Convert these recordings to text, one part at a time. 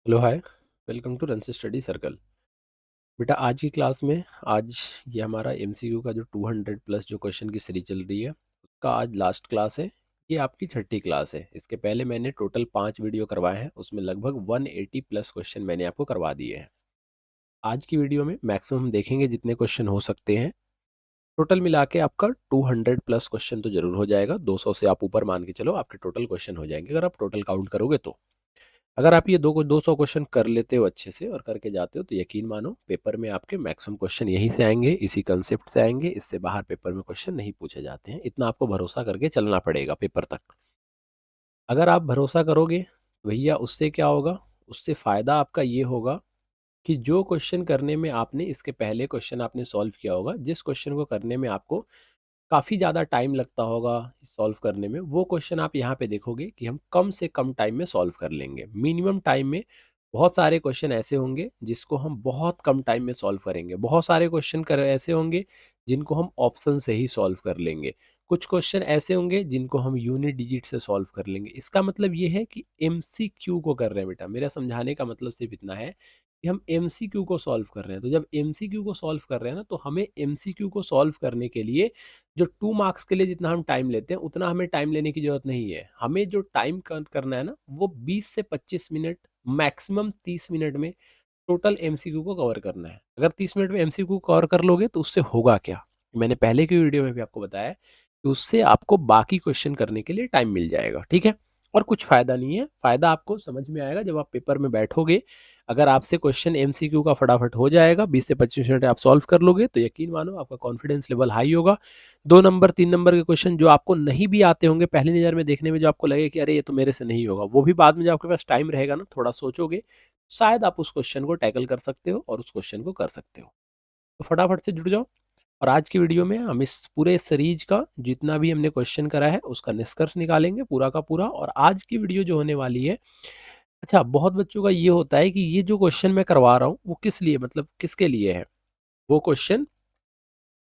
Hello hi. Welcome to runs study circle. बेटा आज की क्लास में आज ये हमारा एमसीक्यू का जो 200 प्लस जो क्वेश्चन की सीरीज चल रही है उसका आज लास्ट क्लास है। ये आपकी छठी क्लास है। इसके पहले मैंने टोटल 5 वीडियो करवाए हैं, उसमें लगभग 180 प्लस क्वेश्चन मैंने आपको करवा दिए हैं। आज की वीडियो में मैक्सिमम हम देखेंगे जितने क्वेश्चन हो सकते हैं। टोटल मिला के आपका 200 प्लस क्वेश्चन तो जरूर हो जाएगा। 200 से आप ऊपर मान के चलो आपके टोटल क्वेश्चन हो जाएंगे अगर आप टोटल काउंट करोगे तो। अगर आप ये 200 क्वेश्चन कर लेते हो अच्छे से और करके जाते हो तो यकीन मानो पेपर में आपके मैक्सिमम क्वेश्चन यहीं से आएंगे, इसी कंसेप्ट से आएंगे। इससे बाहर पेपर में क्वेश्चन नहीं पूछे जाते हैं। इतना आपको भरोसा करके चलना पड़ेगा पेपर तक। अगर आप भरोसा करोगे तो भैया उससे क्या होगा, उससे फ़ायदा आपका ये होगा कि जो क्वेश्चन करने में आपने इसके पहले क्वेश्चन आपने सॉल्व किया होगा, जिस क्वेश्चन को करने में आपको काफ़ी ज़्यादा टाइम लगता होगा सॉल्व करने में, वो क्वेश्चन आप यहाँ पे देखोगे कि हम कम से कम टाइम में सॉल्व कर लेंगे। मिनिमम टाइम में बहुत सारे क्वेश्चन ऐसे होंगे जिसको हम बहुत कम टाइम में सॉल्व करेंगे। बहुत सारे क्वेश्चन कर ऐसे होंगे जिनको हम ऑप्शन से ही सॉल्व कर लेंगे। कुछ क्वेश्चन ऐसे होंगे जिनको हम यूनिट डिजिट से सॉल्व कर लेंगे। इसका मतलब ये है कि एमसीक्यू को कर रहे हैं बेटा। मेरा समझाने का मतलब सिर्फ इतना है कि हम एमसीक्यू को सॉल्व कर रहे हैं। तो जब एमसीक्यू को सॉल्व कर रहे हैं ना, तो हमें एमसीक्यू को सॉल्व करने के लिए जो 2 मार्क्स के लिए जितना हम टाइम लेते हैं उतना हमें टाइम लेने की जरूरत नहीं है। हमें जो टाइम करना है ना, वो 20 से 25 मिनट, मैक्सिमम 30 मिनट में टोटल एमसीक्यू को कवर करना है। अगर 30 मिनट में एमसीक्यू कवर कर लोगे तो उससे होगा क्या, मैंने पहले की वीडियो में भी आपको बताया कि उससे आपको बाकी क्वेश्चन करने के लिए टाइम मिल जाएगा। ठीक है। और कुछ फायदा नहीं है। फायदा आपको समझ में आएगा जब आप पेपर में बैठोगे। अगर आपसे क्वेश्चन एमसीक्यू का फटाफट हो जाएगा, 20 से 25 मिनट आप सॉल्व कर लोगे, तो यकीन मानो आपका कॉन्फिडेंस लेवल हाई होगा। 2 नंबर 3 नंबर के क्वेश्चन जो आपको नहीं भी आते होंगे, पहली नज़र में देखने में जो आपको लगे कि अरे ये तो मेरे से नहीं होगा, वो भी बाद में जब आपके पास टाइम रहेगा ना, थोड़ा सोचोगे, शायद आप उस क्वेश्चन को टैकल कर सकते हो और उस क्वेश्चन को कर सकते हो। तो फटाफट से जुड़ जाओ। और आज की वीडियो में हम इस पूरे सीरीज का जितना भी हमने क्वेश्चन करा है उसका निष्कर्ष निकालेंगे पूरा का पूरा। और आज की वीडियो जो होने वाली है, अच्छा बहुत बच्चों का ये होता है कि ये जो क्वेश्चन मैं करवा रहा हूँ वो किस लिए, मतलब किसके लिए है। वो क्वेश्चन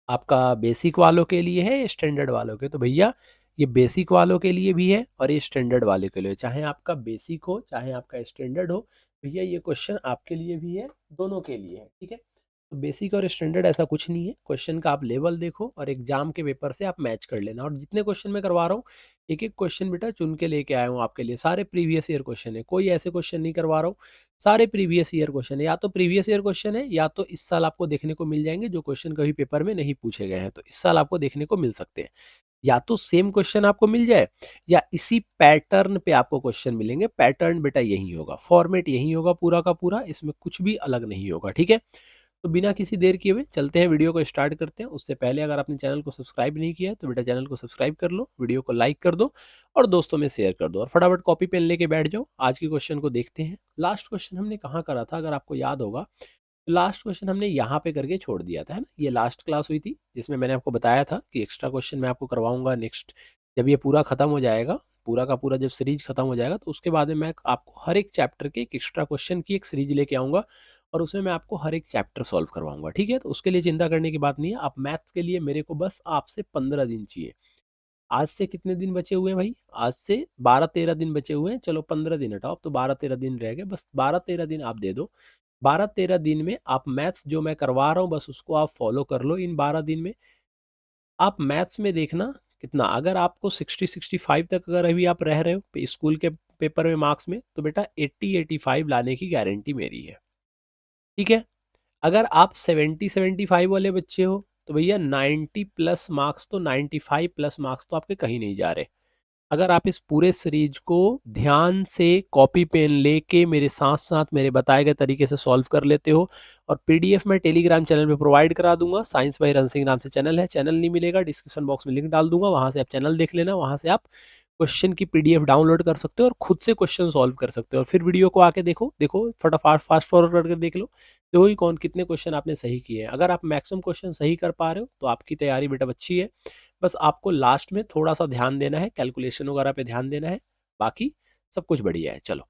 आपका बेसिक वालों के लिए है या स्टैंडर्ड वालों के। तो भैया ये बेसिक वालों के लिए भी है और ये स्टैंडर्ड वाले के लिए। चाहे आपका बेसिक हो चाहे आपका स्टैंडर्ड हो, भैया ये क्वेश्चन आपके लिए भी है, दोनों के लिए है। ठीक है। तो बेसिक और स्टैंडर्ड ऐसा कुछ नहीं है। क्वेश्चन का आप लेवल देखो और एग्जाम के पेपर से आप मैच कर लेना। और जितने क्वेश्चन मैं करवा रहा हूँ, एक एक क्वेश्चन बेटा चुन के लेके आया हूँ आपके लिए। सारे प्रीवियस ईयर क्वेश्चन है, कोई ऐसे क्वेश्चन नहीं करवा रहा हूँ। सारे प्रीवियस ईयर क्वेश्चन है, या तो प्रीवियस ईयर क्वेश्चन है या तो इस साल आपको देखने को मिल जाएंगे जो क्वेश्चन कभी पेपर में नहीं पूछे गए हैं, तो इस साल आपको देखने को मिल सकते हैं। या तो सेम क्वेश्चन आपको मिल जाए या इसी पैटर्न पे आपको क्वेश्चन मिलेंगे। पैटर्न बेटा यही होगा, फॉर्मेट यही होगा पूरा का पूरा, इसमें कुछ भी अलग नहीं होगा। ठीक है। तो बिना किसी देर किए हुए चलते हैं, वीडियो को स्टार्ट करते हैं। उससे पहले अगर आपने चैनल को सब्सक्राइब नहीं किया है तो बेटा चैनल को सब्सक्राइब कर लो, वीडियो को लाइक कर दो और दोस्तों में शेयर कर दो। और फटाफट कॉपी पेन लेके बैठ जाओ। आज के क्वेश्चन को देखते हैं। लास्ट क्वेश्चन हमने कहाँ करा था, अगर आपको याद होगा, लास्ट क्वेश्चन हमने यहाँ पे करके छोड़ दिया था, है ना। ये लास्ट क्लास हुई थी जिसमें मैंने आपको बताया था कि एक्स्ट्रा क्वेश्चन मैं आपको करवाऊंगा नेक्स्ट, जब ये पूरा खत्म हो जाएगा, पूरा का पूरा जब सीरीज खत्म हो जाएगा, तो उसके बाद में मैं आपको हर एक चैप्टर के एक एक्स्ट्रा क्वेश्चन की एक सीरीज लेके आऊंगा और उसमें मैं आपको हर एक चैप्टर सॉल्व करवाऊंगा। ठीक है। तो उसके लिए चिंता करने की बात नहीं है। आप मैथ्स के लिए मेरे को बस आपसे 15 दिन चाहिए। आज से कितने दिन बचे हुए हैं भाई, आज से 12-13 दिन बचे हुए हैं। चलो 15 दिन हटाओ, अब तो 12-13 दिन रह गए। बस 12-13 दिन आप दे दो। 12-13 दिन में आप मैथ्स जो मैं करवा रहा हूँ बस उसको आप फॉलो कर लो। इन 12 दिन में आप मैथ्स में देखना कितना, अगर आपको 60-65 तक अगर अभी आप रह रहे हो स्कूल के पेपर में मार्क्स में, तो बेटा 80-85 लाने की गारंटी मेरी है। ठीक है। अगर आप 70-75 वाले बच्चे हो तो भैया 90 प्लस मार्क्स, तो 95 प्लस मार्क्स तो आपके कहीं नहीं जा रहे। अगर आप इस पूरे सीरीज को ध्यान से कॉपी पेन लेके मेरे साथ साथ मेरे बताए गए तरीके से सॉल्व कर लेते हो, और पीडीएफ मैं टेलीग्राम चैनल पे प्रोवाइड करा दूंगा। साइंस बाय रन सिंह नाम से चैनल है। चैनल नहीं मिलेगा, डिस्क्रिप्शन बॉक्स में लिंक डाल दूंगा, वहां से आप चैनल देख लेना। वहां से आप क्वेश्चन की पीडीएफ डाउनलोड कर सकते हो और खुद से क्वेश्चन सॉल्व कर सकते हो। और फिर वीडियो को आके देखो देखो फटाफट फास्ट फॉरवर्ड करके देख लो, देखो ही कौन कितने क्वेश्चन आपने सही किए हैं। अगर आप मैक्सिमम क्वेश्चन सही कर पा रहे हो तो आपकी तैयारी बेटा अच्छी है। बस आपको लास्ट में थोड़ा सा ध्यान देना है, कैलकुलेशन वगैरह पे ध्यान देना है, बाकी सब कुछ बढ़िया है। चलो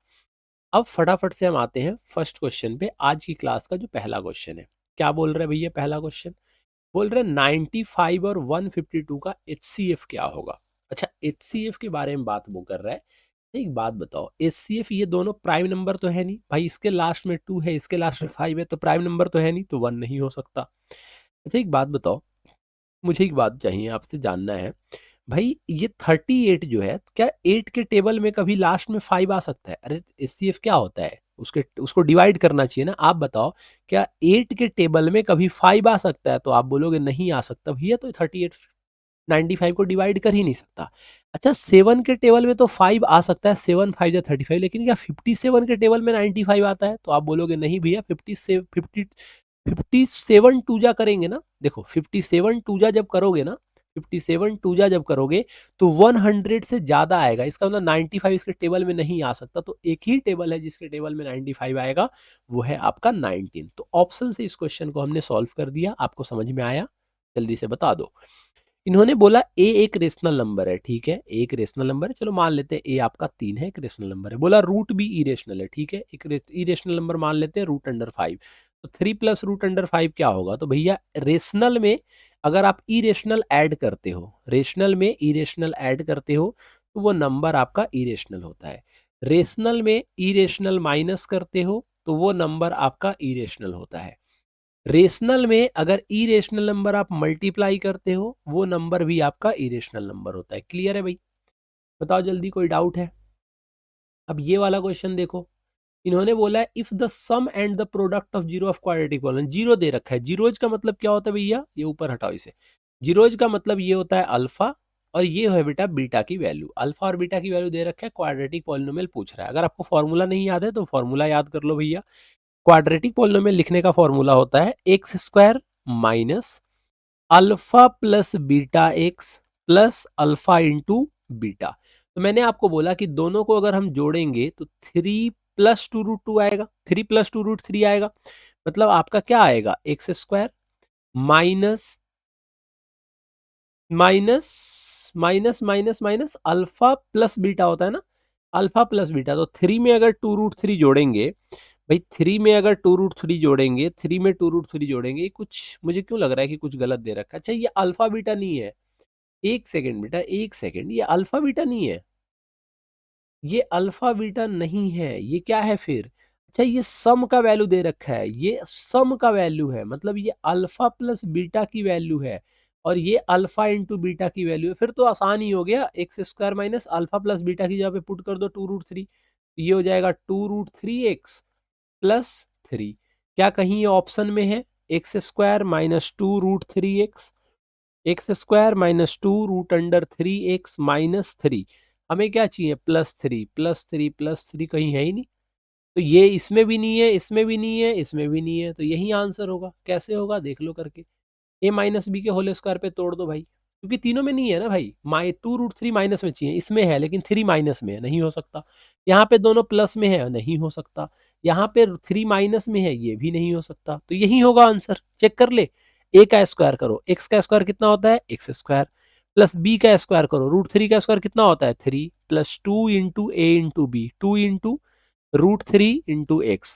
अब फटाफट से हम आते हैं फर्स्ट क्वेश्चन पे। आज की क्लास का जो पहला क्वेश्चन है, क्या बोल रहे हैं भैया, पहला क्वेश्चन बोल रहे हैं 95 और 152 का HCF क्या होगा। अच्छा HCF के बारे में बात वो कर रहा है एक बात बताओ, एचसीएफ ये दोनों प्राइम नंबर तो है नहीं भाई, इसके लास्ट में 2 है, इसके लास्ट में 5 है, तो प्राइम नंबर तो है नहीं, तो 1 नहीं हो सकता। अच्छा एक बात बताओ, मुझे एक बात चाहिए आपसे जानना है भाई, ये 38 जो है, क्या 8 के टेबल में कभी लास्ट में 5 आ सकता है? अरे एचसीएफ क्या होता है, उसके उसको डिवाइड करना चाहिए ना। आप बताओ, क्या 8 के टेबल में कभी 5 आ सकता है? तो आप बोलोगे नहीं आ सकता भैया, तो 38 95 को डिवाइड कर ही नहीं सकता। अच्छा 7 के टेबल में तो 5 आ सकता है, 7 5 या 35, लेकिन क्या 57 के टेबल में 95 आता है? तो आप बोलोगे नहीं भैया, 57 टू जा करेंगे ना, देखो 57 टू जा जब करोगे ना, 57 टू जा जब करोगे तो 100 से ज्यादा आएगा, इसका मतलब 95 इसके टेबल में नहीं आ सकता। तो एक ही टेबल है जिसके टेबल में 95 आएगा, वो है आपका 19। तो ऑप्शन से इस क्वेश्चन को हमने सॉल्व कर दिया। आपको समझ में आया? जल्दी से बता दो। इन्होंने बोला ए एक रेशनल नंबर है, ठीक है, एक रेशनल नंबर है, चलो मान लेते हैं ए आपका 3 है, एक रेशनल नंबर है। बोला रूट भी इरेशनल है, ठीक है, एक इरेशनल नंबर मान लेते हैं, रूट अंडर 5। तो 3 प्लस रूट अंडर 5 क्या होगा? तो भैया रेशनल में अगर आप इरेशनल ऐड करते हो, रेशनल में इरेशनल ऐड करते हो, तो वो नंबर आपका इरेशनल होता है। रेशनल में इरेशनल माइनस करते हो तो वो नंबर आपका इरेशनल होता है। रेशनल में अगर इरेशनल नंबर आप मल्टीप्लाई करते हो, वो नंबर भी आपका इरेशनल नंबर होता है। क्लियर है भाई? बताओ जल्दी, कोई डाउट है? अब ये वाला क्वेश्चन देखो, इन्होंने बोला है if the sum and the product of zero of quadratic polynomial, zero दे रखा है। जीरोज का मतलब क्या होता है भैया? ये ऊपर हटाओ इसे। जीरोज का मतलब ये होता है अल्फा, और ये है बेटा बीटा की वैल्यू। अल्फा और बीटा की वैल्यू दे रखा है, क्वाड्रेटिक पॉलिनॉमियल पूछ रहा है। अगर आपको फॉर्मूला नहीं याद है तो फॉर्मूला याद कर लो भैया। क्वाड्रेटिक पॉलिनोमियल लिखने का फॉर्मूला होता है x square minus alpha plus beta x plus alpha into beta. तो मैंने आपको बोला कि दोनों को अगर हम जोड़ेंगे तो 3 + 2√2 आएगा, 3 + 2√3 आएगा। मतलब आपका क्या आएगा? X square minus minus minus minus minus alpha plus beta होता है ना, अल्फा प्लस बीटा। तो 3 में अगर 2√3 जोड़ेंगे भाई, 3 में अगर 2√3 जोड़ेंगे, 3 में 2√3 जोड़ेंगे, कुछ मुझे क्यों लग रहा है कि कुछ गलत दे रखा है। अच्छा ये अल्फा बीटा नहीं है, एक सेकंड बेटा, एक सेकंड, ये अल्फा बीटा नहीं है, ये अल्फा बीटा नहीं है, ये क्या है फिर? अच्छा ये सम का वैल्यू दे रखा है, ये सम का वैल्यू है, मतलब ये अल्फा प्लस बीटा की वैल्यू है, और ये अल्फा इंटू बीटा की वैल्यू है। फिर तो आसान ही हो गया, x square minus alpha plus beta की जगह पे पुट कर दो 2√3, ये हो जाएगा 2√3x प्लस 3। क्या कहीं ये ऑप्शन में है? X square minus 2√3x, x square minus 2√3x minus 3। हमें क्या चाहिए? +3 +3 +3, कहीं है ही नहीं। तो ये इसमें भी नहीं है, इसमें भी नहीं है, इसमें भी नहीं है, तो यही आंसर होगा। कैसे होगा देख लो करके, ए माइनस बी के होल स्क्वायर पे तोड़ दो भाई, क्योंकि तीनों में नहीं है ना भाई। 2√3 माइनस में चाहिए, इसमें है लेकिन 3 माइनस में है, नहीं हो सकता। यहाँ पे दोनों प्लस में है, नहीं हो सकता। यहाँ पे 3 माइनस में है, ये भी नहीं हो सकता। तो यही होगा आंसर, चेक कर ले। ए का स्क्वायर करो, एक्स का स्क्वायर कितना होता है? एक्स स्क्वायर प्लस बी का स्क्वायर करो, √3 का स्क्वायर कितना होता है? 3 plus 2 into A into B, 2 into √3 into x,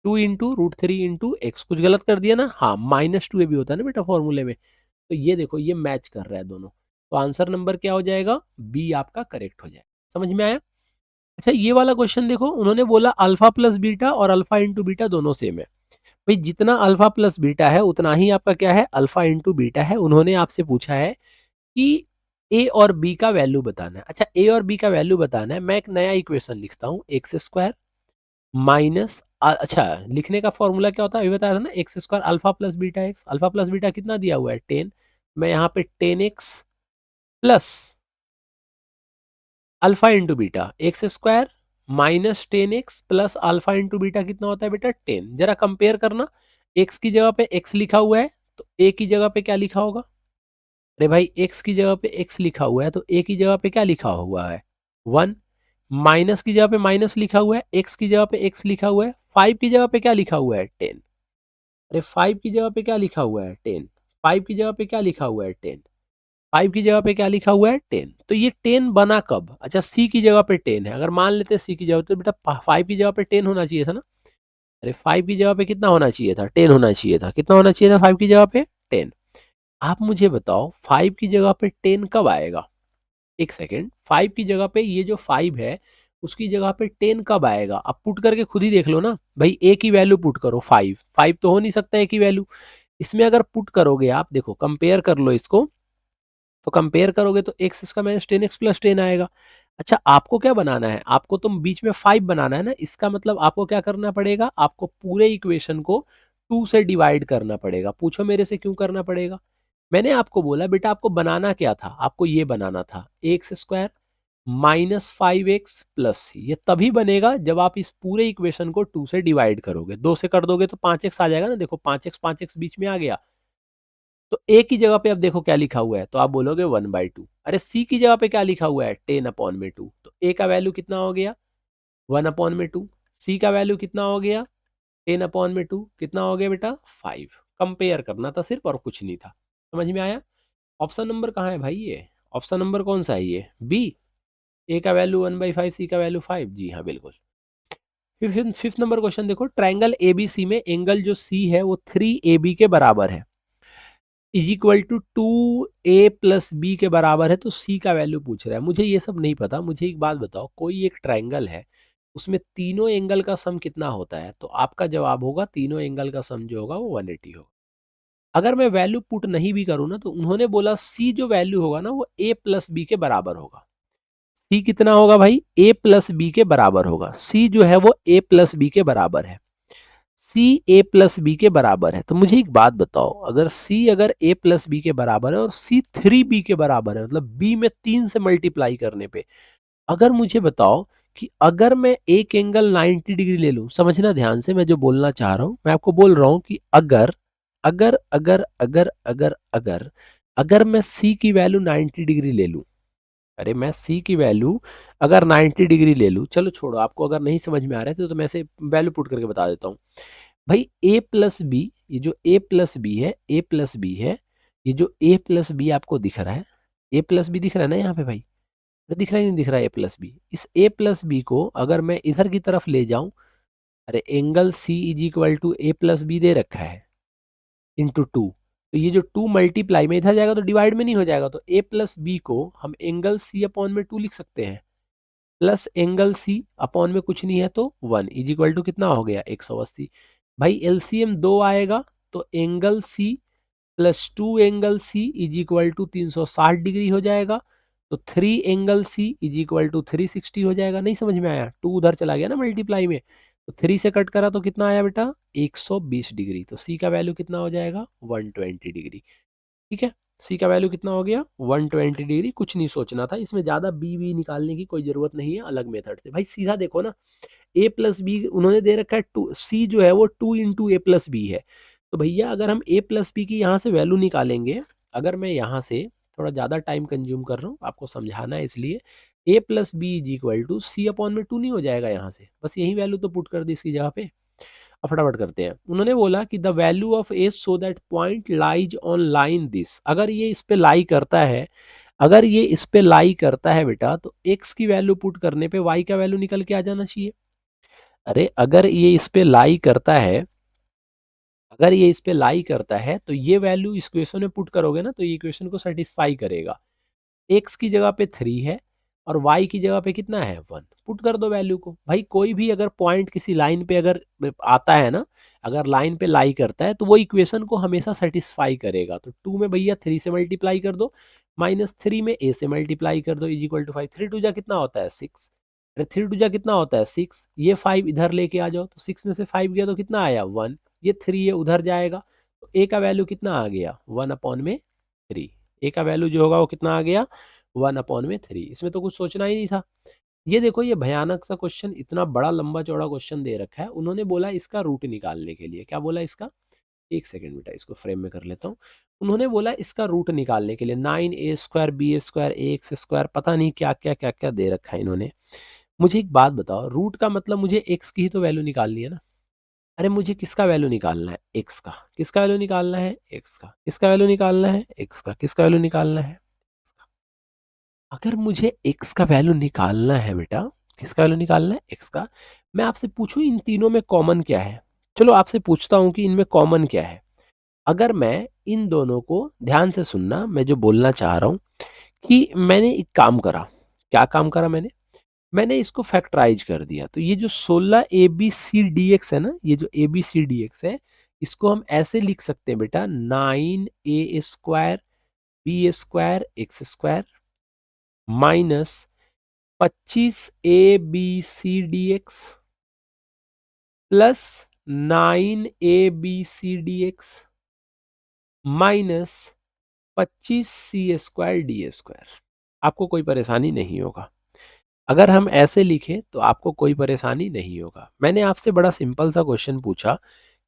2 into √3 into x. कुछ गलत कर दिया ना? हाँ, -2 ये भी होता है ना बेटा फॉर्मूले में। तो ये देखो, ये मैच कर रहा है दोनों, तो आंसर नंबर क्या हो जाएगा? बी आपका करेक्ट हो जाएगा। समझ में आया? अच्छा ये वाला क्वेश्चन देखो, उन्होंने बोला अल्फा प्लस बीटा और अल्फा इंटू बीटा दोनों सेम है। भाई जितना अल्फा प्लस बीटा है उतना ही आपका क्या है? अल्फा इंटू बीटा है। उन्होंने आपसे पूछा है कि ए और बी का वैल्यू बताना है। अच्छा ए और बी का वैल्यू बताना है, मैं एक नया इक्वेशन लिखता हूँ, एक्स स्क्वायर माइनस, अच्छा लिखने का फॉर्मूला क्या होता है अभी बताया था ना, x square alpha plus beta x. Alpha plus beta कितना दिया हुआ है? 10। मैं यहाँ पे 10x plus alpha into beta, x square minus 10x plus alpha into beta कितना होता है बेटा? 10। जरा कंपेयर करना, एक्स की जगह पे एक्स लिखा हुआ है तो ए की जगह पे क्या लिखा होगा? अरे भाई एक्स की जगह पे एक्स लिखा हुआ है तो ए की जगह पे क्या लिखा हुआ है? 1। माइनस की जगह पे माइनस लिखा हुआ है, एक्स की जगह पे एक्स लिखा हुआ है, 5 की जगह पे क्या लिखा हुआ है? 10। अरे 5 की जगह पे क्या लिखा हुआ है? 10। 5 की जगह पे क्या लिखा हुआ है? 10। 5 की जगह पे क्या लिखा हुआ है? 10। तो ये 10 बना कब? अच्छा सी की जगह पे 10 है, अगर मान लेते हैं सी की जगह, तो बेटा 5 की जगह पे 10 होना चाहिए था ना। अरे 5 की जगह पे कितना होना चाहिए था? 10 होना चाहिए था। कितना होना चाहिए था 5 की जगह पे? 10। आप मुझे बताओ 5 की जगह पे 10 कब आएगा? एक सेकेंड, 5 की जगह पे ये जो 5 है उसकी जगह पे 10 कब आएगा? अब पुट करके खुद ही देख लो ना भाई, ए की वैल्यू पुट करो 5, 5 तो हो नहीं सकता ए की वैल्यू। इसमें अगर पुट करोगे आप, देखो कंपेयर कर लो इसको, तो कंपेयर करोगे तो x square minus 10x plus 10 आएगा। अच्छा, आपको क्या बनाना है? आपको तो बीच में 5 बनाना है ना, इसका मतलब आपको क्या करना पड़ेगा? आपको पूरे इक्वेशन को 2 से डिवाइड करना पड़ेगा। पूछो मेरे से क्यों करना पड़ेगा? मैंने आपको बोला बेटा आपको बनाना क्या था? आपको ये बनाना था x square minus 5x plus C. ये तभी बनेगा जब आप इस पूरे इक्वेशन को 2 से डिवाइड करोगे। 2 से कर दोगे तो 5x आ जाएगा ना, देखो 5x बीच में आ गया। तो ए की जगह पे अब देखो क्या लिखा हुआ है, तो आप बोलोगे 1/2। अरे सी की जगह पे क्या लिखा हुआ है? 10/2। तो ए का वैल्यू कितना हो गया? 1/2। सी का वैल्यू कितना हो गया? 10/2। कितना हो गया बेटा? 5। कंपेयर करना था सिर्फ, और कुछ नहीं था। समझ में आया? ऑप्शन नंबर कहाँ है भाई? ये ऑप्शन नंबर कौन सा है? ये बी। ए का वैल्यू 1/5, सी का वैल्यू 5। जी हाँ बिल्कुल। फिफ्थ फिफ्थ नंबर क्वेश्चन देखो, ट्रायंगल एबीसी में एंगल जो सी है वो 3AB के बराबर है, इज इक्वल टू 2A+B के बराबर है, तो सी का वैल्यू पूछ रहा है। मुझे ये सब नहीं पता, मुझे एक बात बताओ, कोई एक ट्रायंगल है, उसमें तीनों एंगल का सम कितना होता है? तो आपका जवाब होगा तीनों एंगल का सम जो होगा वो 180 होगा। अगर मैं वैल्यू पुट नहीं भी करूँ ना, तो उन्होंने बोला सी जो वैल्यू होगा ना वो A+B के बराबर होगा। सी कितना होगा भाई? A+B के बराबर होगा। सी जो है वो A+B के बराबर है। सी A+B के बराबर है। तो मुझे एक बात बताओ, अगर सी अगर A+B के बराबर है और सी 3B के बराबर है, मतलब B में 3 से मल्टीप्लाई करने पे, अगर मुझे बताओ कि अगर मैं एक एंगल 90 डिग्री ले लूं, समझना ध्यान से मैं जो बोलना चाह रहा हूं, मैं आपको बोल रहा हूं कि अगर अगर अगर अगर अगर अगर अगर मैं सी की वैल्यू 90 डिग्री ले लूं, अरे मैं सी की वैल्यू अगर 90 डिग्री ले लूं, चलो छोड़ो, आपको अगर नहीं समझ में आ रहा है तो मैं से वैल्यू पुट करके बता देता हूं। भाई A+B, ये जो A+B है, A+B है, ये जो A+B आपको दिख रहा है, A+B दिख रहा है ना यहाँ पे भाई? दिख रहा है नहीं दिख रहा है A+B? इस A+B को अगर मैं इधर की तरफ ले जाऊं, अरे angle C is equal to A+B दे रखा है इंटू 2, तो ये जो 2 मल्टीप्लाई में इधर जाएगा तो डिवाइड में नहीं हो जाएगा, तो A+B को हम एंगल C अपॉन में 2 लिख सकते हैं, प्लस एंगल सी अपॉन में कुछ नहीं है तो 1 इज इक्वल टू कितना हो गया? 180। भाई एलसीएम 2 आएगा, तो angle C plus 2 angle C is equal to 360 degree हो जाएगा। तो 3 angle C is equal to 360 हो जाएगा। नहीं समझ में आया? 2 उधर चला गया ना मल्टीप्लाई में, तो 3 से कट करा तो कितना आया बेटा? 120 डिग्री। तो सी का वैल्यू कितना हो जाएगा? 120 डिग्री। ठीक है, सी का वैल्यू कितना हो गया? 120 डिग्री। कुछ नहीं सोचना था इसमें, ज्यादा बी निकालने की कोई जरूरत नहीं है अलग मेथड से। भाई सीधा देखो ना, A+B उन्होंने दे रखा है 2, सी जो है वो 2 × A+B है। तो भैया अगर हम A+B की यहाँ से वैल्यू निकालेंगे, अगर मैं यहाँ से थोड़ा ज़्यादा टाइम कंज्यूम कर रहा हूँ, आपको समझाना है इसलिए, A+B is equal to C upon में 2 नहीं हो जाएगा यहाँ से? बस यही वैल्यू तो पुट कर दी इसकी जगह पे। अब फटाफट करते हैं। उन्होंने बोला कि the value of A so that point lies on line this, अगर ये इस पे लाई करता है, अगर ये इस पे लाई करता है बेटा, तो x की वैल्यू पुट करने पे y का वैल्यू निकल के आ जाना चाहिए। अरे अगर ये इस पे लाई करता है, अगर ये इस पे लाई करता है, तो ये वैल्यू इस इक्वेशन में पुट करोगे ना, तो ये इक्वेशन को सेटिस्फाई करेगा। एक्स की जगह पे 3 है और वाई की जगह पे कितना है? 1। पुट कर दो वैल्यू को। भाई कोई भी अगर पॉइंट किसी लाइन पे अगर आता है ना, अगर लाइन पे लाई करता है, तो वो इक्वेशन को हमेशा सेटिस्फाई करेगा। तो 2 में भैया 3 से मल्टीप्लाई कर दो, -3 में a से मल्टीप्लाई कर दो, इज इक्वल टू 5। 3 टू जा कितना होता है? 6। अरे 3 टू जा कितना होता है? 6। ये 5 इधर लेके आ जाओ, तो 6 में से 5 गया तो कितना आया? 1। ये 3 है उधर जाएगा, तो a का वैल्यू कितना आ गया? 1/3। ए का वैल्यू जो होगा वो कितना आ गया? 1/3। इसमें तो कुछ सोचना ही नहीं था। ये देखो, ये भयानक सा क्वेश्चन, इतना बड़ा लंबा चौड़ा क्वेश्चन दे रखा है। उन्होंने बोला इसका रूट निकालने के लिए, क्या बोला इसका? एक सेकंड बेटा, इसको फ्रेम में कर लेता हूँ। उन्होंने बोला इसका रूट निकालने के लिए 9a² b² ax², पता नहीं क्या क्या क्या क्या दे रखा है इन्होंने। मुझे एक बात बताओ, रूट का मतलब मुझे एक्स की ही तो वैल्यू निकालनी है ना। अरे मुझे किसका वैल्यू निकालना है? एक्स का। किसका वैल्यू निकालना है? एक्स का। किसका वैल्यू निकालना है? एक्स का। किसका वैल्यू निकालना है? अगर मुझे x का वैल्यू निकालना है बेटा, किसका वैल्यू निकालना है? x का। मैं आपसे पूछूं इन तीनों में कॉमन क्या है? चलो आपसे पूछता हूं कि इनमें कॉमन क्या है। अगर मैं इन दोनों को, ध्यान से सुनना मैं जो बोलना चाह रहा हूं, कि मैंने एक काम करा। क्या काम करा मैंने? मैंने इसको फैक्टराइज कर दिया, तो ये जो 16 A B C D X है ना, ये जो A B C D X है, इसको हम ऐसे लिख सकते हैं बेटा, 9a² b² x² minus 25 a b c d x plus 9 a b c d x minus 25 c² d²। आपको कोई परेशानी नहीं होगा। अगर हम ऐसे लिखें तो आपको कोई परेशानी नहीं होगा। मैंने आपसे बड़ा सिंपल सा क्वेश्चन पूछा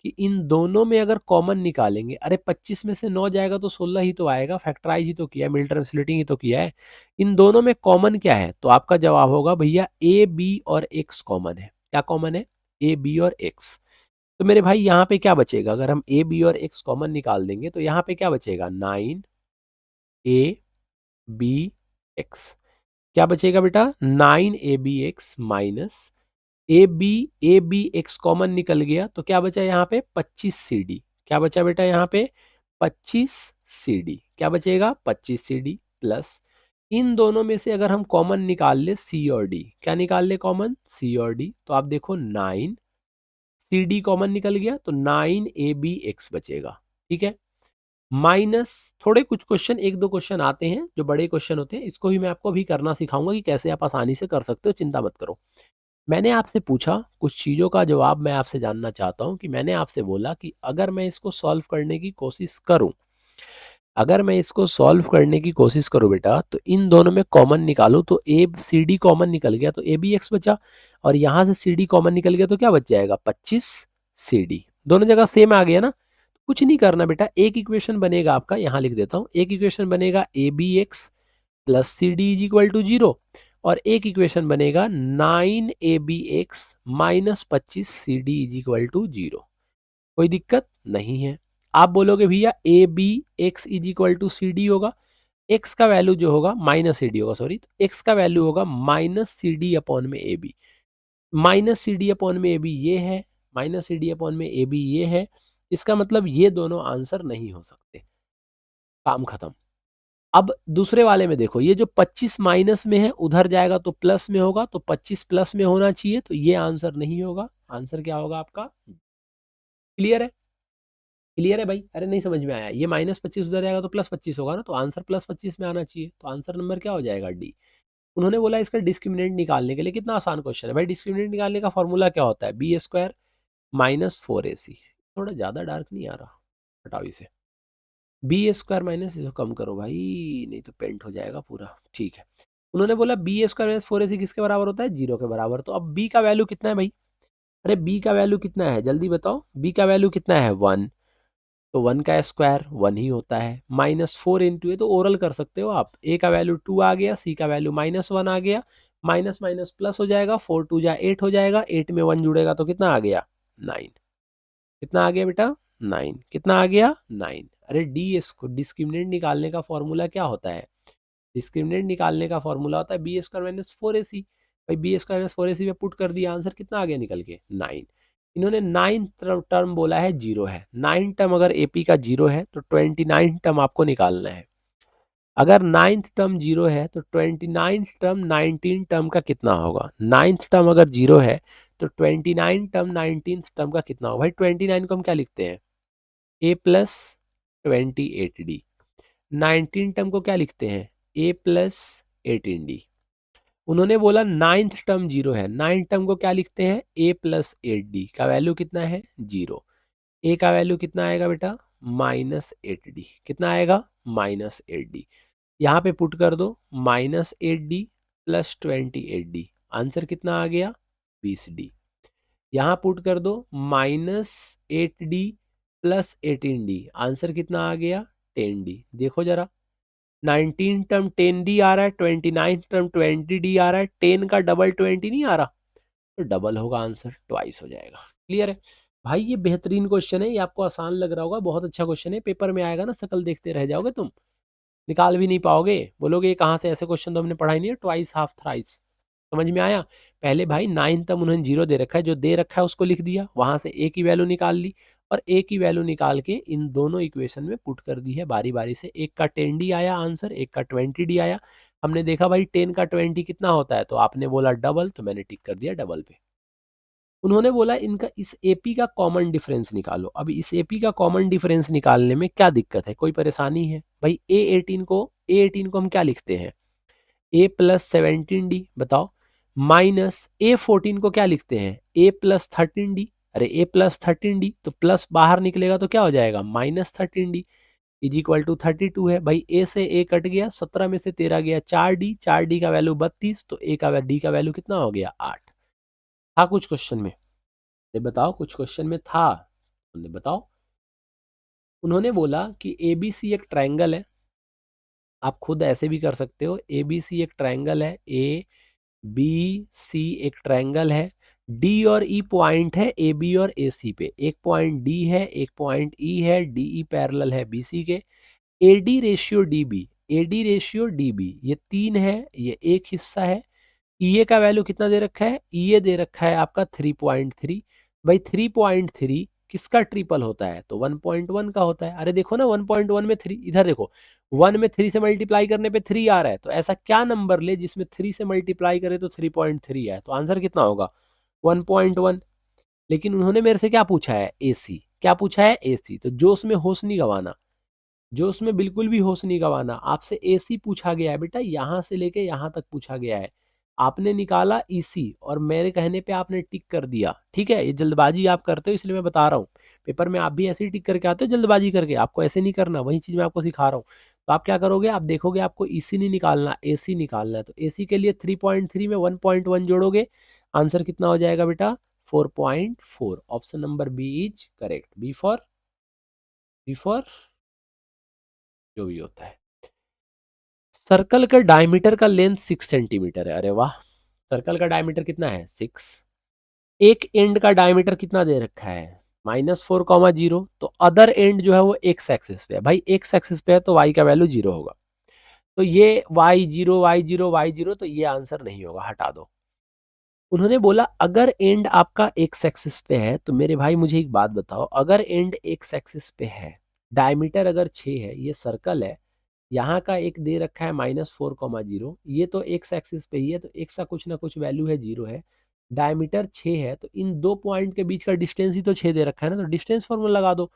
कि इन दोनों में अगर कॉमन निकालेंगे, अरे 25 में से 9 जाएगा तो 16 ही तो आएगा, फैक्टराइज ही तो किया है, मिड टर्म स्प्लिटिंग ही तो किया है। इन दोनों में कॉमन क्या है? तो आपका जवाब होगा भैया ए बी और एक्स कॉमन है। क्या कॉमन है? ए बी और एक्स। तो मेरे भाई यहाँ पे क्या बचेगा? अगर हम ए बी और एक्स कॉमन निकाल देंगे तो यहाँ पे क्या बचेगा? 9 a b x। क्या बचेगा बेटा? 9 a b x minus A B X common निकल गया तो क्या बचा यहाँ पे? 25 cd। क्या बचा बेटा यहाँ पे? 25 cd। क्या बचेगा? 25 cd प्लस इन दोनों में से अगर हम कॉमन निकाल ले सी और डी, क्या निकाल ले कॉमन? सी और डी। तो आप देखो 9 cd कॉमन निकल गया तो 9 a b x बचेगा। ठीक है, माइनस थोड़े कुछ क्वेश्चन, एक दो क्वेश्चन आते हैं जो बड़े क्वेश्चन होते हैं, इसको भी मैं आपको अभी करना सिखाऊंगा कि कैसे आप आसानी से कर सकते हो, चिंता मत करो। मैंने आपसे पूछा, कुछ चीज़ों का जवाब मैं आपसे जानना चाहता हूँ कि मैंने आपसे बोला कि अगर मैं इसको सॉल्व करने की कोशिश करूँ, अगर मैं इसको सॉल्व करने की कोशिश करूँ बेटा, तो इन दोनों में कॉमन निकालूँ तो ए सी डी कॉमन निकल गया तो ए बी एक्स बचा, और यहाँ से सी डी कॉमन निकल गया तो क्या बच जाएगा? 25 cd। दोनों जगह सेम आ गया ना। कुछ नहीं करना बेटा, एक इक्वेशन बनेगा आपका, यहाँ लिख देता हूँ, एक इक्वेशन बनेगा A B X plus C D is equal to 0, और एक इक्वेशन बनेगा 9 a b x minus 25 cd is equal to 0। कोई दिक्कत नहीं है। आप बोलोगे भैया A B X is equal to C D होगा, एक्स का वैल्यू जो होगा माइनस सी डी होगा, सॉरी, तो एक्स का वैल्यू होगा माइनस सी डी अपॉन में A B. Minus C D upon में ए बी ये है, माइनस सी डी अपॉन में ए बी ये है। इसका मतलब ये दोनों आंसर नहीं हो सकते। काम खत्म। अब दूसरे वाले में देखो, ये जो 25 माइनस में है उधर जाएगा तो प्लस में होगा, तो 25 प्लस में होना चाहिए, तो ये आंसर नहीं होगा। आंसर क्या होगा आपका? क्लियर है? क्लियर है भाई? अरे नहीं समझ में आया? ये -25 उधर जाएगा तो +25 होगा ना, तो आंसर +25 में आना चाहिए, तो आंसर नंबर क्या हो जाएगा? डी। उन्होंने बोला इसका डिस्क्रिमिनेंट निकालने के लिए, कितना आसान क्वेश्चन है भाई। डिस्क्रिमिनेंट निकालने का फॉर्मूला क्या होता है? बी² माइनस 4ac। थोड़ा ज़्यादा डार्क नहीं आ रहा? हटाओ इसे। बी² माइनस, इसको कम करो भाई, नहीं तो पेंट हो जाएगा पूरा। ठीक है, उन्होंने बोला बी² माइनस 4ac किसके बराबर होता है? 0 के बराबर। तो अब बी का वैल्यू कितना है भाई? अरे बी का वैल्यू कितना है जल्दी बताओ? बी का वैल्यू कितना है? 1। तो 1 का स्क्वायर 1 ही होता है, -4 इंटू, ये तो ओरल कर सकते हो आप। ए का वैल्यू 2 आ गया, सी का वैल्यू -1 आ गया, माइनस माइनस प्लस हो जाएगा, 4 2 जा 8 हो जाएगा, 8 में 1 जुड़ेगा तो कितना आ गया? 9। कितना आ गया बेटा? 9। कितना आ गया? 9। अरे डी, इसको डिस्क्रिमिनेंट निकालने का फॉर्मूला क्या होता है? डिस्क्रिमिनेंट निकालने का फॉर्मूला होता है बी² माइनस 4ac। भाई बी² माइनस 4ac में पुट कर दिया, आंसर कितना आ गया निकल के? 9। इन्होंने 9th टर्म बोला है 0 है। 9 टर्म अगर एपी का 0 है तो 29 टर्म आपको निकालना है। अगर 9th टर्म 0 है तो 29 टर्म 19 टर्म का कितना होगा? 9th टर्म अगर 0 है तो 29 टर्म 19th टर्म का कितना होगा? भाई 29 को हम क्या लिखते हैं? ए प्लस 28d। 19 टर्म को क्या लिखते हैं? ए प्लस 18d। उन्होंने बोला 9th टर्म 0 है, 9th टर्म को क्या लिखते हैं? ए प्लस 8d का वैल्यू कितना है? 0। ए का वैल्यू कितना आएगा बेटा? -8d। कितना आएगा? -8d। यहाँ पे पुट कर दो, -8d प्लस 28d, आंसर कितना आ गया? 20d। यहाँ पुट कर दो, -8d प्लस 18d, आंसर कितना आ गया? 10d। देखो जरा, 19 टर्म 10d आ रहा है, 29 टर्म 20d आ रहा है, 10 का डबल 20 नहीं आ रहा, तो डबल होगा आंसर, ट्वाइस हो जाएगा। क्लियर है भाई? ये बेहतरीन क्वेश्चन है, ये आपको आसान लग रहा होगा, बहुत अच्छा क्वेश्चन है, पेपर में आएगा ना शक्ल देखते रह जाओगे तुम, निकाल भी नहीं पाओगे, बोलोगे ये कहाँ से, ऐसे क्वेश्चन तो हमने पढ़ा ही नहीं है। ट्वाइस हाफ थ्राइस, समझ में आया? पहले भाई 9 तक उन्होंने 0 दे रखा है, जो दे रखा है उसको लिख दिया, वहां से ए की वैल्यू निकाल ली, और ए की वैल्यू निकाल के इन दोनों इक्वेशन में पुट कर दी है बारी बारी से। एक का 10d आया आंसर, एक का 20d आया। हमने देखा भाई 10 का 20 कितना होता है, तो आपने बोला डबल, तो मैंने टिक कर दिया डबल पे। उन्होंने बोला इनका इस एपी का कॉमन डिफरेंस निकालो। अब इस एपी का कॉमन डिफरेंस निकालने में क्या दिक्कत है, कोई परेशानी है भाई? ए एटीन को हम क्या लिखते हैं, A+17D, बताओ। माइनस A14 को क्या लिखते हैं, A+13D। अरे A+13D तो प्लस बाहर निकलेगा तो क्या हो जाएगा, -13D इज इक्वल टू 32 है भाई। ए से ए कट गया, 17 में से 13 गया, 4D का वैल्यू 32, तो ए का डी का वैल्यू कितना हो गया, 8। था कुछ क्वेश्चन में? ये बताओ, कुछ क्वेश्चन में था? उन्होंने बताओ। उन्होंने बोला कि एबीसी एक ट्रायंगल है। आप खुद ऐसे भी कर सकते हो, एबीसी एक ट्रायंगल है, ए बी सी एक ट्रायंगल है, डी और ई पॉइंट है ए बी और ए सी पे, एक पॉइंट डी है, एक पॉइंट ई है, डी ई पैरेलल है बी सी के। AD ratio D B, AD ratio D B, ये 3 है, ये एक हिस्सा है। ईए का वैल्यू कितना दे रखा है, ईए दे रखा है आपका 3.3। भाई 3.3 किसका ट्रिपल होता है, तो 1.1 का होता है। अरे देखो ना, 1.1 में 3, इधर देखो, 1 में 3 से मल्टीप्लाई करने पे 3 आ रहा है, तो ऐसा क्या नंबर ले जिसमें 3 से मल्टीप्लाई करे तो 3.3 आए, तो आंसर कितना होगा, 1.1। लेकिन उन्होंने मेरे से क्या पूछा है, एसी। क्या पूछा है, एसी। तो जोश में होश नहीं गंवाना, जो उसमें बिल्कुल भी होश नहीं गंवाना। आपसे एसी पूछा गया है बेटा, यहां से लेके यहां तक पूछा गया है। आपने निकाला ईसी और मेरे कहने पे आपने टिक कर दिया, ठीक है। ये जल्दबाजी आप करते हो, इसलिए मैं बता रहा हूँ। पेपर में आप भी ऐसे ही टिक करके आते हो जल्दबाजी करके, आपको ऐसे नहीं करना, वही चीज मैं आपको सिखा रहा हूँ। तो आप क्या करोगे, आप देखोगे आपको ईसी नहीं निकालना, एसी निकालना है। तो एसी के लिए 3.3 में 1.1 जोड़ोगे, आंसर कितना हो जाएगा बेटा, 4.4। Option number B is correct. B for जो भी होता है। सर्कल का डायमीटर का लेंथ 6 सेंटीमीटर है। अरे वाह, सर्कल का डायमीटर कितना है, 6। एक एंड का डायमीटर कितना दे रखा है, -4,0। तो अदर एंड जो है वो एक्स एक्सिस पे है। भाई एक्स एक्सिस पे है तो वाई का वैल्यू 0 होगा। तो ये y0 तो ये आंसर नहीं होगा, हटा दो। उन्होंने बोला अगर एंड आपका एक्स एक्सिस पे है, तो मेरे भाई मुझे एक बात बताओ, अगर एंड एक्स एक्सिस पे है, डायमीटर अगर 6 है, ये सर्कल है, यहाँ का एक दे रखा है -4,0, ये तो एक्स एक्सिस पे ही है, तो एक्स का कुछ ना कुछ वैल्यू है, 0 है। डायमीटर 6 है, तो इन दो पॉइंट के बीच का डिस्टेंस ही तो 6 दे रखा है ना, तो डिस्टेंस फॉर्मूला लगा दो।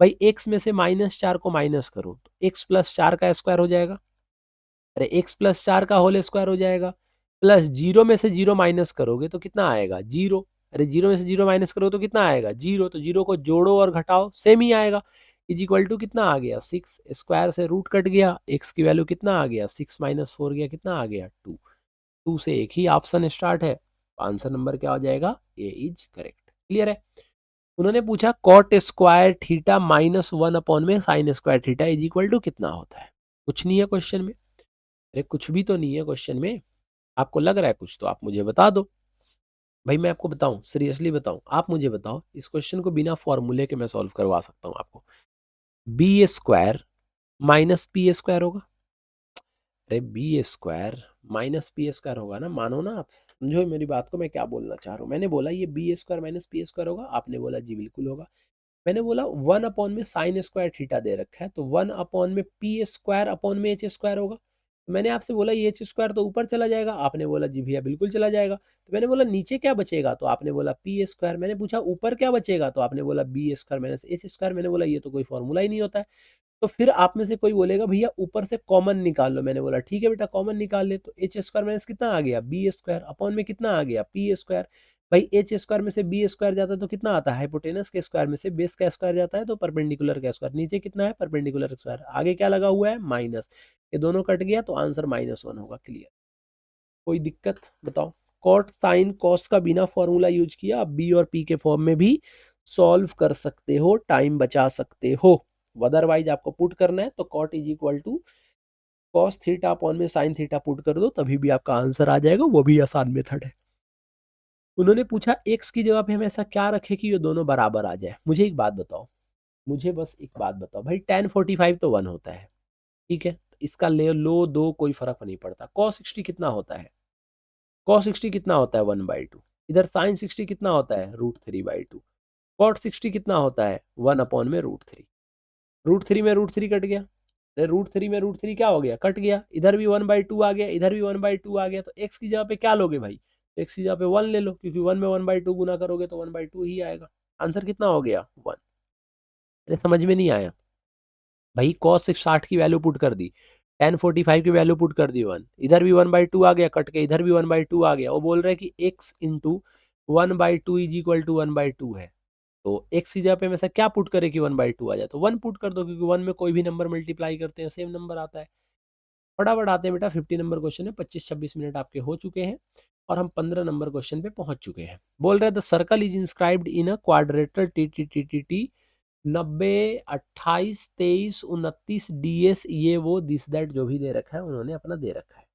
भाई एक्स में से -4 को माइनस करो, तो x+4 का स्क्वायर हो जाएगा। अरे x+4 का होल स्क्वायर हो जाएगा। प्लस 0 में से 0 माइनस करोगे तो कितना आएगा, 0। अरे 0 में से 0 माइनस करोगे तो कितना आएगा, 0। तो 0 को जोड़ो और घटाओ, सेम ही आएगा। इज इक्वल टू कितना आ गया, 6। स्क्वायर से रूट कट गया, एक्स की वैल्यू कितना आ गया, 6 - 4 गया, कितना आ गया, 2। 2 से एक ही ऑप्शन स्टार्ट है, आंसर नंबर क्या हो जाएगा, ए इज करेक्ट। क्लियर है? उन्होंने पूछा कॉट स्क्वायर थीटा -1 में sine square theta is equal to कितना होता है। कुछ नहीं है क्वेश्चन में। अरे कुछ भी तो नहीं है क्वेश्चन में। आपको लग रहा है कुछ, तो आप मुझे बता दो। भाई मैं आपको बताऊं, सीरियसली बताऊं, आप मुझे बताओ, इस क्वेश्चन को बिना फॉर्मूले के मैं सॉल्व करवा सकता हूं आपको। B square minus P square होगा। अरे B square minus P square होगा ना, मानो ना, आप समझो मेरी बात को, मैं क्या बोलना चाह रहा हूँ। मैंने बोला ये B square minus P square होगा, आपने बोला जी बिल्कुल होगा। मैंने बोला 1 में साइन स्क्वायर थीटा दे रखा है, तो 1 में पी स्क्वायर अपॉन में एच स्क्वायर होगा। तो मैंने आपसे बोला ये एच स्क्वायर तो ऊपर चला जाएगा, आपने बोला जी भैया बिल्कुल चला जाएगा। तो मैंने बोला नीचे क्या बचेगा, तो आपने बोला पी स्क्वायर। मैंने पूछा ऊपर क्या बचेगा, तो आपने बोला B square minus H square. मैंने बोला ये तो कोई फॉर्मूला ही नहीं होता है। तो फिर आप में से कोई बोलेगा भैया ऊपर से कॉमन निकाल लो। मैंने बोला ठीक है बेटा, कॉमन निकाल ले। तो एच स्क्वायर माइनस कितना आ गया, बी स्क्वायर अपॉन में कितना आ गया, पी स्क्वायर। भाई एच स्क्वायर में से बी स्क्वायर जाता है तो कितना आता है, हाइपोटेनस के स्क्वायर में से बेस का स्क्वायर जाता है तो परपेंडिकुलर का स्क्वायर। नीचे कितना है, परपेंडिकुलर स्क्वायर, आगे क्या लगा हुआ है, माइनस। ये दोनों कट गया तो आंसर -1 होगा। क्लियर? कोई दिक्कत बताओ? कॉट साइन कॉस का बिना फॉर्मूला यूज किया आप बी और पी के फॉर्म में भी सॉल्व कर सकते हो, टाइम बचा सकते हो। अदरवाइज आपको पुट करना है तो cot is equal to cos theta upon में साइन थीटा पुट कर दो, तभी भी आपका आंसर आ जाएगा। वो भी आसान मेथड है। उन्होंने पूछा एक्स की जगह पे हम ऐसा क्या रखें कि ये दोनों बराबर आ जाए। मुझे एक बात बताओ, मुझे बस एक बात बताओ भाई, tan 45 तो 1 होता है, ठीक है, तो इसका ले लो दो, कोई फर्क नहीं पड़ता। cos 60 कितना होता है, cos 60 कितना होता है, 1/2। इधर sin 60 कितना होता है, √3/2। cot 60 कितना होता है, 1 अपॉन में √3। √3 में √3 कट गया, √3 में √3 क्या हो गया, कट गया, इधर भी 1/2 आ गया, इधर भी 1/2 आ गया, तो x की जगह पे क्या लोगे भाई, x की जगह पे 1 ले लो, क्योंकि 1 में 1/2 गुना करोगे तो 1/2 ही आएगा। आंसर कितना हो गया, 1। अरे समझ में नहीं आया भाई, cos 60 की वैल्यू पुट कर दी, tan 45 की वैल्यू पुट कर दी 1, इधर भी 1/2 आ गया कट के, इधर भी 1/2 आ गया, वो बोल रहे हैं कि x into 1/2 is equal to 1/2 है। तो x की जगह पे मैं से क्या पुट करे कि 1/2 आ जाए, तो 1 पुट कर दो, क्योंकि 1 में कोई भी नंबर मल्टीप्लाई करते हैं सेम नंबर आता है। फटाफट आते हैं बेटा, 50 नंबर क्वेश्चन है, 25-26 मिनट आपके हो चुके हैं और हम 15 नंबर क्वेश्चन पे पहुंच चुके हैं। बोल रहे the circle is inscribed in a क्वाड्रेटर T T T T T 90, 28, 23, 29 DS, ये वो दिस दैट जो भी दे रखा है उन्होंने अपना दे रखा है।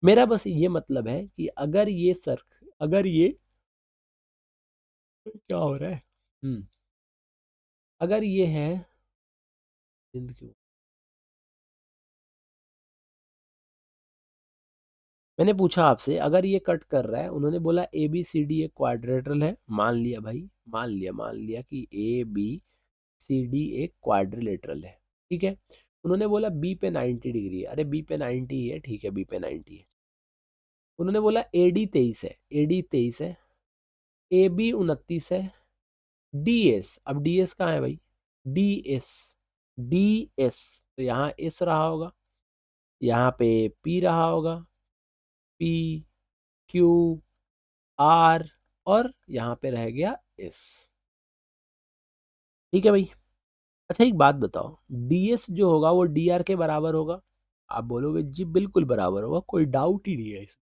मेरा बस ये मतलब है कि अगर ये अगर ये क्या हो रहा है, अगर ये है जिंदगी, मैंने पूछा आपसे अगर ये कट कर रहा है, उन्होंने बोला ABCD एक क्वाड्रेटरल है, मान लिया भाई, मान लिया कि ABCD एक क्वाड्रिलेटरल है, ठीक है। उन्होंने बोला B पे 90 डिग्री है, अरे B पे 90 है, ठीक है, B पे 90 है। उन्होंने बोला AD 23 है, AB 29 है, DS, अब DS कहाँ है भाई, DS, DS, तो यहाँ S रहा होगा, यहाँ पे P रहा होगा, PQR, और यहाँ पे रह गया S, ठीक है भाई। अच्छा एक बात बताओ, DS जो होगा वो DR के बराबर होगा, आप बोलोगे जी बिल्कुल बराबर होगा, कोई डाउट ही नहीं है इसमें।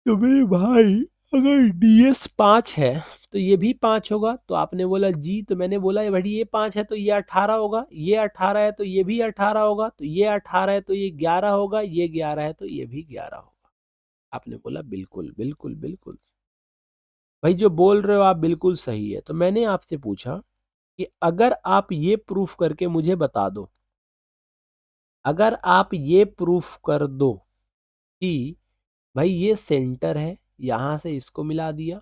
तो मेरे भाई अगर DS 5 है तो ये भी 5 होगा, तो आपने बोला जी, तो मैंने बोला भाई ये 5 है तो ये 18 होगा, ये 18 है तो ये भी 18 होगा, तो ये 18 है तो ये 11 होगा, ये 11 है तो ये भी 11 होगा। आपने बोला बिल्कुल बिल्कुल बिल्कुल, भाई जो बोल रहे हो आप बिल्कुल सही है। तो मैंने आपसे पूछा कि अगर आप ये प्रूफ करके मुझे बता दो, अगर आप ये प्रूफ कर दो कि भाई ये सेंटर है, यहां से इसको मिला दिया,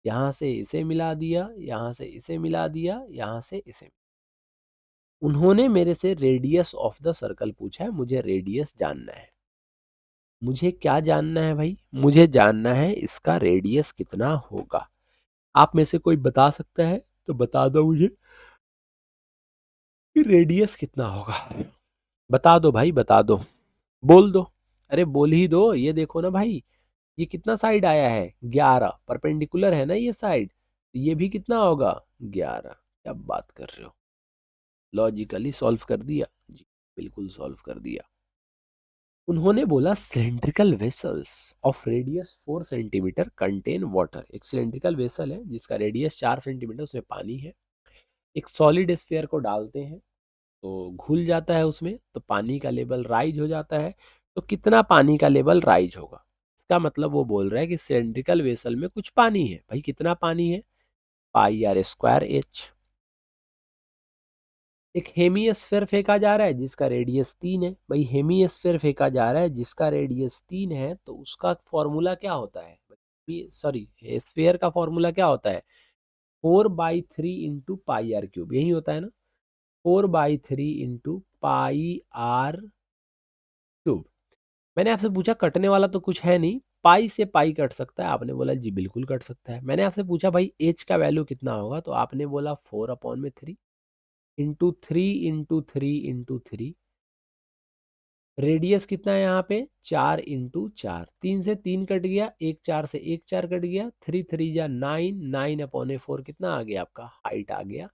यहां से इसे मिला दिया, यहां से इसे मिला दिया, यहां से इसे, उन्होंने मेरे से रेडियस ऑफ द सर्कल पूछा है, मुझे रेडियस जानना है। मुझे क्या जानना है भाई, मुझे जानना है इसका रेडियस कितना होगा। आप में से कोई बता सकता है तो बता दो मुझे कि रेडियस कितना होगा, बता दो भाई बता दो, बोल दो, अरे बोल ही दो। ये देखो ना भाई, ये कितना साइड आया है, 11, परपेंडिकुलर है ना ये साइड, तो ये भी कितना होगा, 11। क्या बात कर रहे हो, लॉजिकली सॉल्व कर दिया जी, बिल्कुल सॉल्व कर दिया। उन्होंने बोला cylindrical vessels of radius 4 centimetre contain water, एक सिलेंड्रिकल वेसल है जिसका रेडियस 4 सेंटीमीटर, उसमें पानी है, एक सॉलिड स्फीयर को डालते हैं तो घुल जाता है उसमें, तो पानी का लेवल राइज हो जाता है। तो कितना पानी का लेवल राइज होगा, इसका मतलब वो बोल रहा है कि सिलेंड्रिकल वेसल में कुछ पानी है, भाई कितना पानी है, πr²h। एक हेमिस्फेयर फेंका जा रहा है जिसका रेडियस 3 है, भाई हेमिस्फेयर फेंका जा रहा है जिसका रेडियस 3 है, तो उसका फॉर्मूला क्या होता है, सॉरी स्फेयर का फॉर्मूला क्या होता है, 4/3 × πr³ यही होता है ना, 4/3 × πr³ मैंने आपसे पूछा कटने वाला तो कुछ है नहीं, पाई से पाई कट सकता है, आपने बोला जी बिल्कुल कट सकता है। मैंने आपसे पूछा भाई एच का वैल्यू कितना होगा, तो आपने बोला 4/3 × 3 × 3 × 3, रेडियस कितना है यहाँ पे 4 × 4, 3 से 3 कट गया, एक 4 से एक 4 कट गया, 3 3 जा 9, 9/4 कितना आ गया आपका, हाइट आ गया।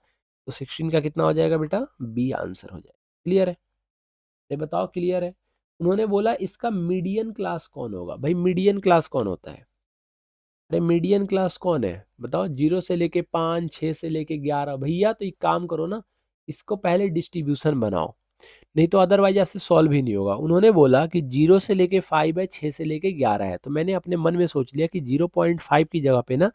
तो 16 का कितना हो जाएगा बेटा, बी आंसर हो जाएगा। क्लियर है, ये बताओ क्लियर है। उन्होंने बोला इसका मीडियन क्लास कौन होगा, भाई मीडियन क्लास कौन होता है, अरे मीडियन क्लास कौन है बताओ, 0 से लेके 5, 6 से लेके 11, भैया तो एक काम करो ना, इसको पहले डिस्ट्रीब्यूशन बनाओ, नहीं तो अदरवाइज आपसे सॉल्व ही नहीं होगा। उन्होंने बोला कि 0 से लेके 5 है, 6 से लेके 11 है, तो मैंने अपने मन में सोच लिया कि 0.5 की जगह पे ना,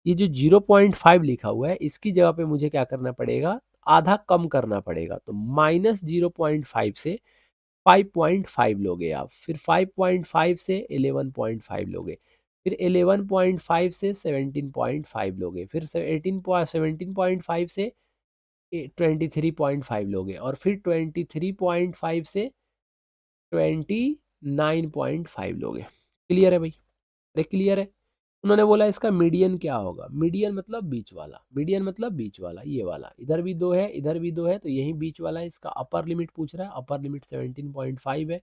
ये जो 0.5 लिखा हुआ है इसकी जगह पे मुझे क्या करना पड़ेगा, आधा कम करना पड़ेगा, तो -0.5 से 5.5 लोगे आप, फिर 5.5 से 11.5 लोगे, फिर 11.5 से 17.5 लोगे, फिर 17.5 से 23.5 लोगे और फिर 23.5 से 29.5 लोगे। क्लियर है भाई? अरे क्लियर है। उन्होंने बोला इसका मीडियन क्या होगा। मीडियन मतलब बीच वाला, मीडियन मतलब बीच वाला, ये वाला। इधर भी दो है, इधर भी दो है, तो यही बीच वाला है। इसका अपर लिमिट पूछ रहा है, अपर लिमिट 17.5 है।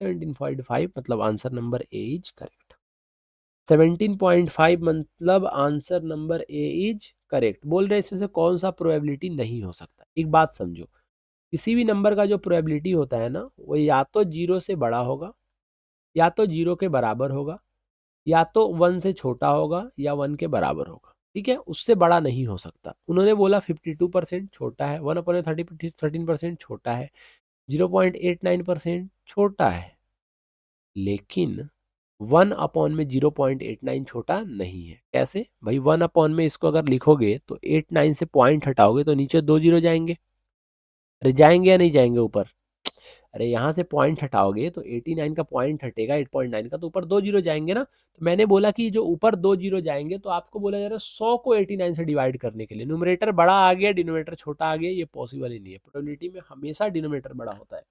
17.5 मतलब answer number A is correct. 17.5 मतलब answer number A is correct. बोल रहे इसमें से कौन सा प्रोबेबिलिटी नहीं हो सकता। एक बात समझो, किसी भी नंबर का जो प्रोबेबिलिटी होता है ना, वो या तो जीरो से बड़ा होगा, या तो जीरो के बराबर होगा, या तो वन से छोटा होगा, या वन के बराबर होगा। ठीक है, उससे बड़ा नहीं हो सकता। उन्होंने बोला 52% छोटा है, 1/13% छोटा है, 0.89% छोटा है, लेकिन 1/0.89 छोटा नहीं है। कैसे भाई? 1 में इसको अगर लिखोगे तो 89 से पॉइंट हटाओगे तो नीचे 2 जीरो जाएंगे। अरे जाएंगे या नहीं जाएंगे ऊपर? अरे यहाँ से पॉइंट हटाओगे तो 89 का पॉइंट हटेगा 8.9 का, तो ऊपर 2 जीरो जाएंगे ना। तो मैंने बोला कि जो ऊपर 2 जीरो जाएंगे, तो आपको बोला जा रहा है 100 को 89 से डिवाइड करने के लिए न्यूमरेटर बड़ा आ गया, डिनोमिनेटर छोटा आ गया। ये पॉसिबल ही नहीं है। प्रोबेबिलिटी में हमेशा डिनोमिनेटर बड़ा होता है।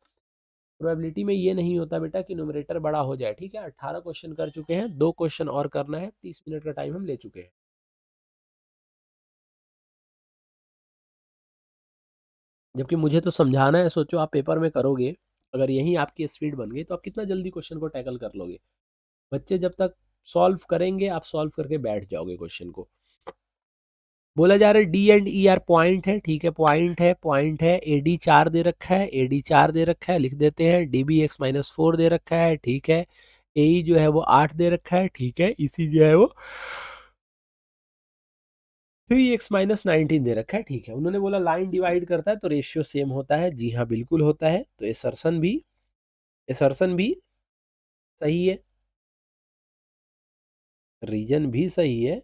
प्रोबेबिलिटी में ये नहीं होता बेटा कि न्यूमरेटर बड़ा हो जाए। ठीक है, 18 क्वेश्चन कर चुके हैं, 2 क्वेश्चन और करना है, 30 मिनट का टाइम हम ले चुके हैं। जबकि मुझे तो समझाना है। सोचो आप पेपर में करोगे, अगर यही आपकी स्पीड बन गई तो आप कितना जल्दी क्वेश्चन को टैकल कर लोगे। बच्चे जब तक सॉल्व करेंगे, आप सॉल्व करके बैठ जाओगे क्वेश्चन को। बोला जा रहा है D and E R point है। ठीक है, पॉइंट है, पॉइंट है। ए डी 4 दे रखा है, ए डी 4 दे रखा है, लिख देते हैं। डी बी x-4 दे रखा है, ठीक है। ए ई जो है वो 8 दे रखा है, ठीक है। इसी जो है वो 3x-19 दे रखा है, ठीक है। उन्होंने बोला लाइन डिवाइड करता है तो रेशियो सेम होता है। जी हाँ, बिल्कुल होता है। तो एसर्सन भी सही है, रीजन भी सही है,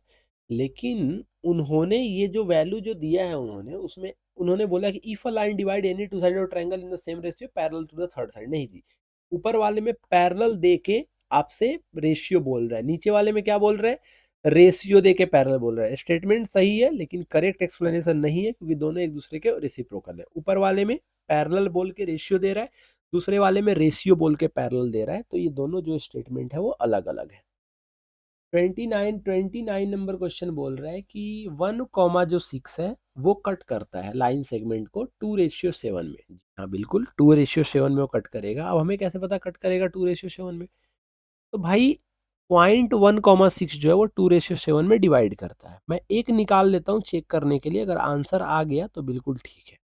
लेकिन उन्होंने ये जो वैल्यू जो दिया है, उन्होंने उसमें उन्होंने बोला कि if a line divide any two side of triangle in the same ratio parallel to the third side. नहीं जी, ऊपर वाले में पैरेलल दे के आपसे रेशियो बोल रहा है, नीचे वाले में क्या बोल रहा है? रेशियो दे के पैरेलल बोल रहा है। स्टेटमेंट सही है, लेकिन करेक्ट एक्सप्लेनेशन नहीं है, क्योंकि दोनों एक दूसरे के रेसिप्रोकल है। ऊपर वाले में पैरेलल बोल के रेशियो दे रहा है, दूसरे वाले में रेशियो बोल के पैरेलल दे रहा है। तो ये दोनों जो स्टेटमेंट है वो अलग अलग है। 29 नंबर क्वेश्चन बोल रहा है कि 1,6 है वो कट करता है लाइन सेगमेंट को 2:7 में। हाँ बिल्कुल, 2:7 में वो कट करेगा। अब हमें कैसे पता कट करेगा 2:7 में? तो भाई 0.1,6 जो है वो 2:7 में डिवाइड करता है। मैं एक निकाल लेता हूँ चेक करने के लिए, अगर आंसर आ गया तो बिल्कुल ठीक है।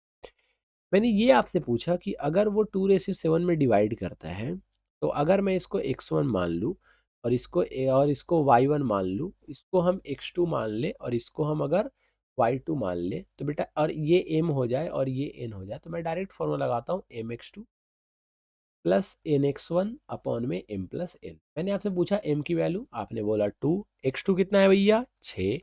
मैंने ये आपसे पूछा कि अगर वो 2:7 में डिवाइड करता है, तो अगर मैं इसको x1 मान लूँ, और इसको y1 मान लूँ, इसको हम x2 मान ले, और इसको हम अगर y2 मान ले, तो बेटा और ये m हो जाए और ये n हो जाए, तो मैं डायरेक्ट फॉर्मूला लगाता हूँ mx2 प्लस nx1 अपॉन में m प्लस n। मैंने आपसे पूछा m की वैल्यू, आपने बोला 2। x2 कितना है भैया? 6।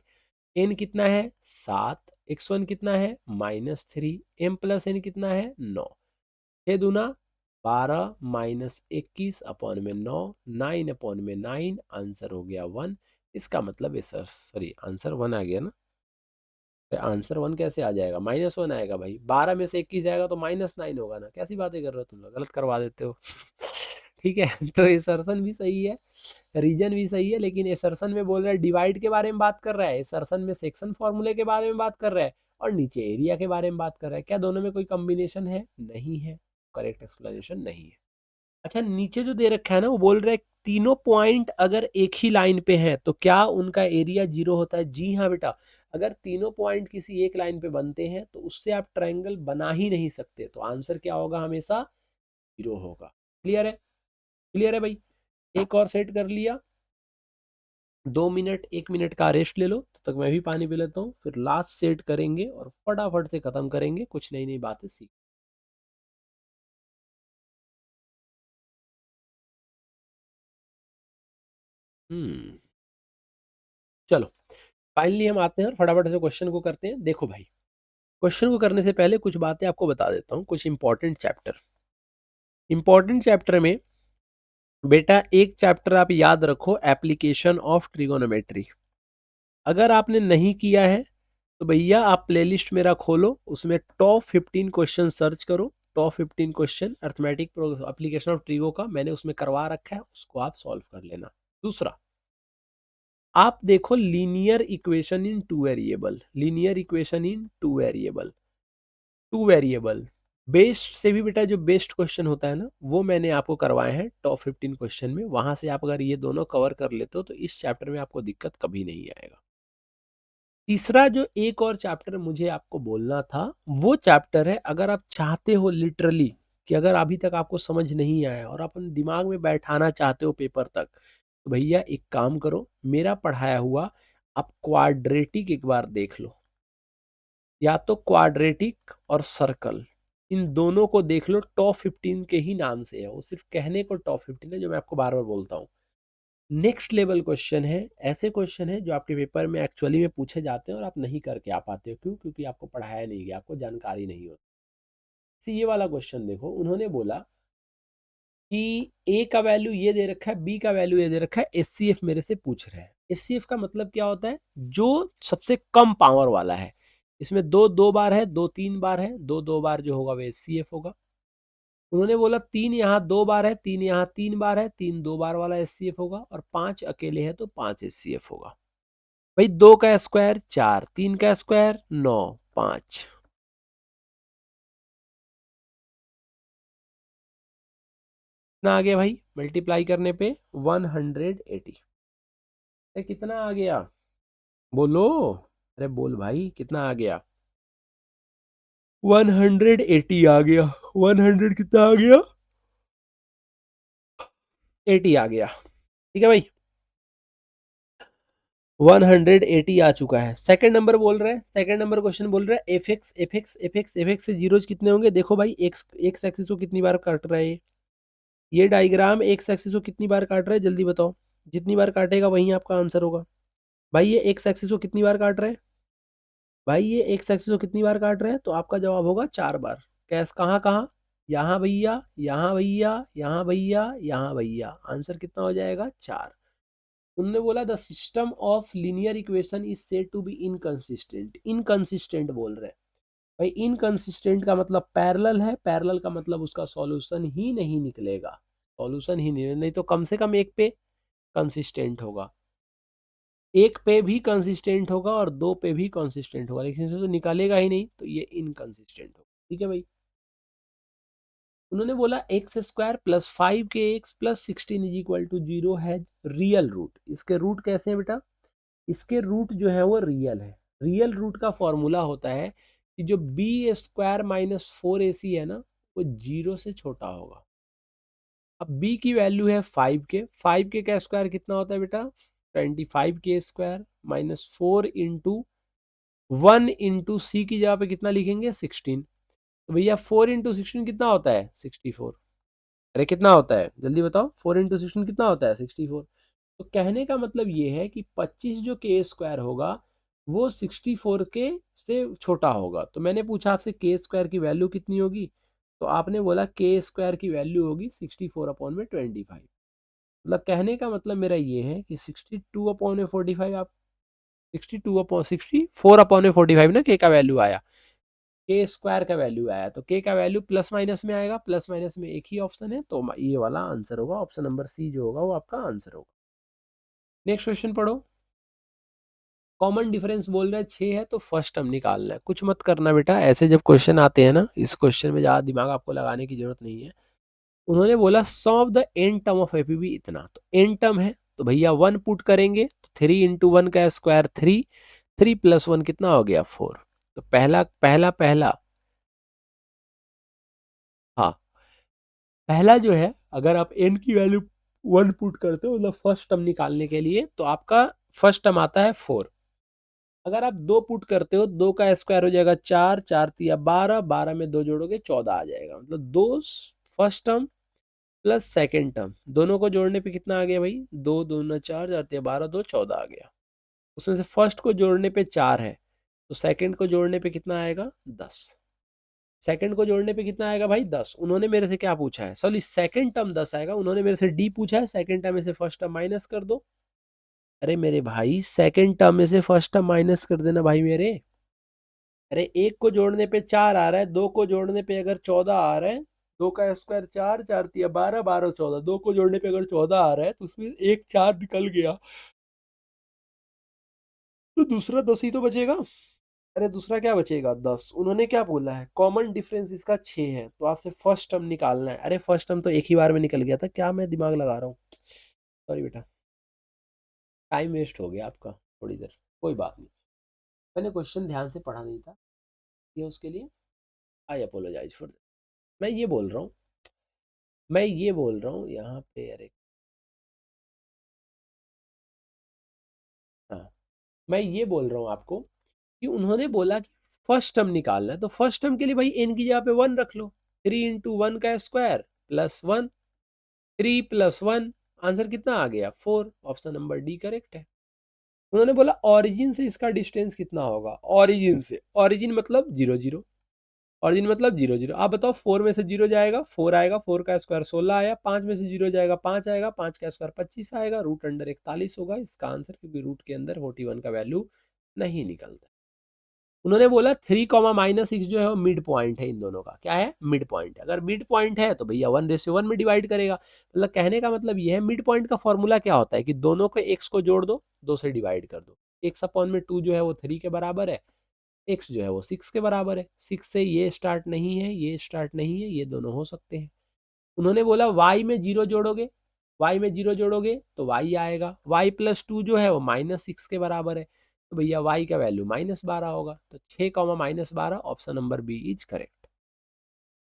n कितना है? 7। x1 कितना है? -3। m प्लस n कितना है? 9। 6 दूना 12 -21 अपॉन में 9, 9 अपॉन में 9, आंसर हो गया 1। इसका मतलब है सर, सॉरी, आंसर 1 आ गया ना? आंसर 1 कैसे आ जाएगा? -1 आएगा भाई। 12 में से 21 जाएगा तो -9 होगा ना। कैसी बातें कर रहे हो तुम लोग, गलत करवा देते हो। ठीक है, तो एसर्सन भी सही है, रीजन भी सही है, लेकिन एसर्सन में बोल रहा है डिवाइड के बारे में बात कर रहा है, एसर्सन में सेक्शन फॉर्मूले के बारे में बात कर रहा है, और नीचे एरिया के बारे में बात कर रहा है। क्या दोनों में कोई कॉम्बिनेशन है? नहीं है। करेक्ट एक्सप्लेनेशन नहीं है। अच्छा, नीचे जो दे रखा है ना, वो बोल रहा है तीनों पॉइंट अगर एक ही लाइन पे हैं तो क्या उनका एरिया 0 होता है? जी हाँ बेटा, अगर तीनों पॉइंट किसी एक लाइन पे बनते हैं तो उससे आप ट्रायंगल बना ही नहीं सकते। तो आंसर क्या होगा? हमेशा 0 होगा। क्लियर है? क्लियर है भाई? एक और सेट कर लिया। 2 मिनट 1 मिनट का रेस्ट ले लो, तब तक मैं भी पानी पी लेता हूँ, फिर लास्ट सेट करेंगे और फटाफट से खत्म करेंगे, कुछ नई नई बातें सीख। हम्म चलो, फाइनली हम आते हैं और फटाफट से क्वेश्चन को करते हैं। देखो भाई, क्वेश्चन को करने से पहले कुछ बातें आपको बता देता हूँ, कुछ इंपॉर्टेंट चैप्टर में बेटा एक चैप्टर आप याद रखो, एप्लीकेशन ऑफ ट्रिगोनोमेट्री। अगर आपने नहीं किया है तो भैया आप प्लेलिस्ट मेरा खोलो, उसमें टॉप 15 क्वेश्चन सर्च करो, top 15 question arithmetic application of trigo का मैंने उसमें करवा रखा है, उसको आप सॉल्व कर लेना। दूसरा, आप देखो linear equation in two variable, linear equation in two variable, two variable based से भी बेटा जो बेस्ड क्वेश्चन होता है ना, वो मैंने आपको करवाए हैं टॉप 15 क्वेश्चन में। वहां से आप अगर ये दोनों कवर कर लेते हो तो इस चैप्टर में आपको दिक्कत कभी नहीं आएगा। तीसरा जो एक और चैप्टर मुझे आपको बोलना था, वो चैप्टर है, अगर आप चाहते हो लिटरली कि अगर अभी तक आपको समझ नहीं आया और अपन दिमाग में बैठाना चाहते हो पेपर तक, तो भैया एक काम करो, मेरा पढ़ाया हुआ आप क्वाड्रेटिक एक बार देख लो, या तो क्वाड्रेटिक और सर्कल, इन दोनों को देख लो। टॉप 15 के ही नाम से है, वो सिर्फ कहने को टॉप 15 है, जो मैं आपको बार बार बोलता हूँ। नेक्स्ट लेवल क्वेश्चन है, ऐसे क्वेश्चन है जो आपके पेपर में एक्चुअली में पूछे जाते हैं और आप नहीं करके आ पाते हो। क्यों? क्योंकि आपको पढ़ाया नहीं गया, आपको जानकारी नहीं होती। ये वाला क्वेश्चन देखो, उन्होंने बोला कि ए का वैल्यू ये दे रखा है, बी का वैल्यू ये दे रखा है, एचसीएफ मेरे से पूछ रहे हैं। एचसीएफ का मतलब क्या होता है? जो सबसे कम पावर वाला है। इसमें दो दो बार है, दो तीन बार है, दो दो बार जो होगा वो एचसीएफ होगा। उन्होंने बोला तीन यहाँ दो बार है, तीन यहाँ तीन बार है, तीन दो बार वाला एचसीएफ होगा, और पांच अकेले है तो पांच एचसीएफ होगा। भाई दो का स्क्वायर चार, तीन का स्क्वायर नौ, पांच, कितना आ गया भाई? मल्टीप्लाई करने पे 180। कितना आ गया? बोलो, अरे बोल भाई, कितना आ गया? 180 आ गया। 100 कितना आ गया? 80 आ गया। ठीक है भाई, 180 आ चुका है। सेकंड नंबर बोल रहा है, सेकंड नंबर क्वेश्चन बोल रहा है एफ एक्स से जीरोज कितने होंगे? देखो भाई, एक्स एक्स एक्सिस को कितनी बार काट रहा है ये डायग्राम एक्स एक्सिस को कितनी बार काट रहा है, जल्दी बताओ। जितनी बार काटेगा वही आपका आंसर होगा। भाई ये एक्स एक्सिस को कितनी बार काट रहा है? भाई ये एक्स एक्सिस को कितनी बार काट रहे हैं? तो आपका जवाब होगा 4 बार। कैस कहाँ कहाँ? यहाँ भैया, यहाँ भैया, यहाँ भैया, यहाँ भैया। आंसर कितना हो जाएगा? 4। उन्होंने बोला the system of linear equation is said to be inconsistent. Inconsistent बोल रहे हैं। भाई इनकंसिस्टेंट का मतलब पैरेलल है, पैरेलल का मतलब उसका सॉल्यूशन ही नहीं निकलेगा, सॉल्यूशन ही नहीं तो कम से कम एक पे कंसिस्टेंट होगा, एक पे भी कंसिस्टेंट होगा और दो पे भी कंसिस्टेंट होगा, लेकिन इसे तो निकालेगा ही नहीं, तो ये इनकंसिस्टेंट होगा। ठीक है भाई। उन्होंने बोला x square plus 5 k X plus 16 is equal to 0 है रियल रूट। इसके रूट कैसे हैं बेटा? इसके रूट जो है वो रियल है। रियल रूट का फॉर्मूला होता है कि जो बी स्क्वायर माइनस 4ac है ना, वो 0 से छोटा होगा। अब b की वैल्यू है 5 के, 5 के का स्क्वायर कितना होता है बेटा? 25 के स्क्वायर माइनस 4 इंटू 1 इंटू सी की जगह पे कितना लिखेंगे? 16। तो भैया 4 इंटू 16 कितना होता है? 64। अरे कितना होता है जल्दी बताओ, 4 इंटू 16 कितना होता है? 64। तो कहने का मतलब ये है कि 25 जो के स्क्वायर होगा वो 64 के से छोटा होगा। तो मैंने पूछा आपसे के स्क्वायर की वैल्यू कितनी होगी, तो आपने बोला के स्क्वायर की वैल्यू होगी 64/25। मतलब कहने का मतलब मेरा ये है कि 62/45, आप 62/64/45 ना के का वैल्यू आया, के स्क्वायर का वैल्यू आया, तो के का वैल्यू प्लस माइनस में आएगा, प्लस माइनस में एक ही ऑप्शन है, तो ये वाला आंसर होगा, ऑप्शन नंबर सी जो होगा वो आपका आंसर होगा। नेक्स्ट क्वेश्चन पढ़ो। कॉमन डिफरेंस बोल रहा है 6 है, तो फर्स्ट टर्म निकालना है। कुछ मत करना बेटा, ऐसे जब क्वेश्चन आते हैं ना, इस क्वेश्चन में ज़्यादा दिमाग आपको लगाने की जरूरत नहीं है। उन्होंने बोला sum of the n term of APB इतना, तो एन टर्म है तो भैया 1 पुट करेंगे, तो 3 इंटू 1 का स्क्वायर 3, 3 + 1 कितना हो गया? 4। तो पहला पहला पहला, हाँ, पहला जो है, अगर आप एन की वैल्यू 1 पुट करते हो मतलब फर्स्ट टर्म निकालने के लिए, तो आपका फर्स्ट टर्म आता है 4। अगर आप दो पुट करते हो, दो का स्क्वायर हो जाएगा 4, 4 × 3 = 12, 12 में दो जोड़ोगे 14 आ जाएगा। मतलब दो first term plus second term दोनों को जोड़ने पे कितना आ गया भाई? 2 दूना 4, 4 × 3 = 12, 2 14 आ गया। उसमें से फर्स्ट को जोड़ने पे 4 है, तो सेकंड को जोड़ने पे कितना आएगा? 10। सेकंड को जोड़ने पे कितना आएगा भाई? 10। उन्होंने मेरे से क्या पूछा है? सॉरी, सेकंड टर्म 10 आएगा। उन्होंने मेरे से डी पूछा है, सेकंड टर्म में से फर्स्ट टर्म माइनस कर दो। अरे मेरे भाई, सेकंड टर्म में से फर्स्ट टर्म माइनस कर देना भाई मेरे। अरे एक को जोड़ने पे 4 आ रहा है, दो को जोड़ने पे अगर 14 आ रहा है, दो का स्क्वायर 4, 4 तिया 12, 12 14, दो को जोड़ने पे अगर 14 आ रहा है तो उसमें एक 4 निकल गया, तो दूसरा 10 ही तो बचेगा। अरे दूसरा क्या बचेगा, 10। उन्होंने क्या बोला है, कॉमन डिफरेंस इसका 6 है, तो आपसे फर्स्ट टर्म निकालना है। अरे फर्स्ट टर्म तो एक ही बार में निकल गया था, क्या मैं दिमाग लगा रहा हूँ, सॉरी बेटा, टाइम वेस्ट हो गया आपका थोड़ी देर, कोई बात नहीं, मैंने क्वेश्चन ध्यान से पढ़ा नहीं था, ये उसके लिए आई अपोलोजाइज फॉर। मैं ये बोल रहा हूँ, मैं ये बोल रहा हूँ यहाँ पे, अरे हाँ, मैं ये बोल रहा हूँ आपको कि उन्होंने बोला कि फर्स्ट टर्म निकालना है, तो फर्स्ट टर्म के लिए भाई एन की जगह पे 1 रख लो, 3 × 1 का स्क्वायर प्लस 1, 3 + 1, आंसर कितना आ गया 4, ऑप्शन नंबर डी करेक्ट है। उन्होंने बोला ऑरिजिन से इसका डिस्टेंस कितना होगा, ऑरिजिन से, ऑरिजिन मतलब 0 0, ऑरिजिन मतलब 0 0, आप बताओ 4 में से 0 जाएगा 4 आएगा, 4 का स्क्वायर 16 आया, 5 में से 0 जाएगा 5 आएगा, 5 का स्क्वायर 25 आएगा, रूट अंडर 41 होगा इसका आंसर, क्योंकि रूट के अंदर 41 का वैल्यू नहीं निकलता। उन्होंने बोला 3, -6 जो है वो मिड पॉइंट है इन दोनों का, क्या है, मिड पॉइंट है। अगर मिड पॉइंट है तो भैया 1:1 में डिवाइड करेगा, मतलब कहने का मतलब ये है, मिड पॉइंट का फॉर्मूला क्या होता है कि दोनों को एक्स को जोड़ दो, 2 से डिवाइड कर दो, x/2 जो है वो 3 के बराबर है, एक्स जो है वो 6 के बराबर है, 6 से ये स्टार्ट नहीं है, ये स्टार्ट नहीं है, ये दोनों हो सकते हैं। उन्होंने बोला y में 0 जोड़ोगे, y में 0 जोड़ोगे तो y आएगा, y+2 जो है वो -6 के बराबर है, तो भैया y का वैल्यू -12 होगा, तो 6, -12, option number B is correct.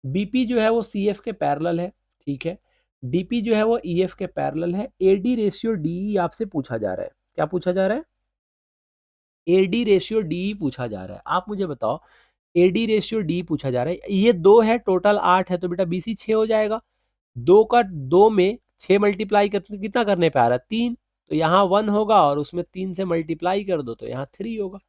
BP जो है वो सी एफ के पैरेलल है, ठीक है, डीपी जो है वो ई एफ के पैरेलल है, एडी रेशियो डी आपसे पूछा जा रहा है, क्या पूछा जा रहा है, एडी रेशियो डी पूछा जा रहा है। आप मुझे बताओ, एडी रेशियो डी पूछा जा रहा है, ये 2 है, टोटल 8 है, तो बेटा बीसी 6 हो जाएगा, 2 का 2 में 6 मल्टीप्लाई कर कितना करने पे आ रहा है 3, तो यहाँ 1 होगा और उसमें 3 से मल्टीप्लाई कर दो तो यहाँ 3 होगा।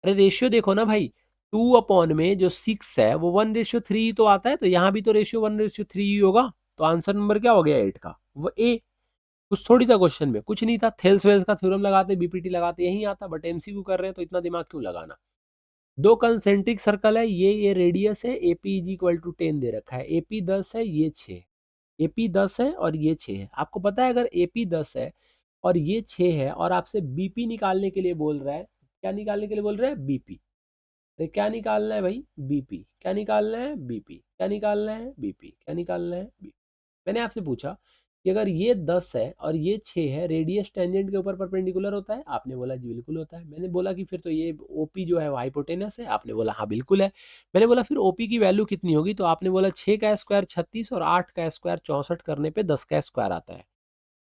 अरे रेशियो देखो ना भाई, 2 में जो 6 है वो 1:3 तो आता है, तो यहाँ भी तो रेशियो 1:3 ही होगा, तो आंसर नंबर क्या हो गया 8 का, वो ए। कुछ थोड़ी था क्वेश्चन में, कुछ नहीं था, थेल्स वेल्स का थ्योरम लगाते, बीपीटी लगाते, यही आता, बट एमसीक्यू कर रहे हैं तो इतना दिमाग क्यों लगाना। दो कंसेंट्रिक सर्कल है, ये रेडियस है, एपी इज इक्वल टू 10 दे रखा है, एपी 10 है, ये 6, एपी 10 है और ये 6 है। आपको पता है अगर एपी 10 है और ये 6 है और आपसे बीपी निकालने के लिए बोल रहा है, क्या निकालने के लिए बोल रहा है, बीपी, तो क्या निकालना है भाई, बीपी, क्या निकालना है, बीपी, क्या निकालना है, बीपी, क्या निकालना है, बीपी। मैंने आपसे पूछा कि अगर ये 10 है और ये 6 है, रेडियस टेंजेंट के ऊपर परपेंडिकुलर होता है, आपने बोला जी बिल्कुल होता है। मैंने बोला कि फिर तो ये ओपी जो है वो हाइपोटेनस है, आपने बोला हाँ बिल्कुल है। मैंने बोला फिर ओपी की वैल्यू कितनी होगी, तो आपने बोला 6 का स्क्वायर 36 और 8 का स्क्वायर 64 करने पे 10 का स्क्वायर आता है।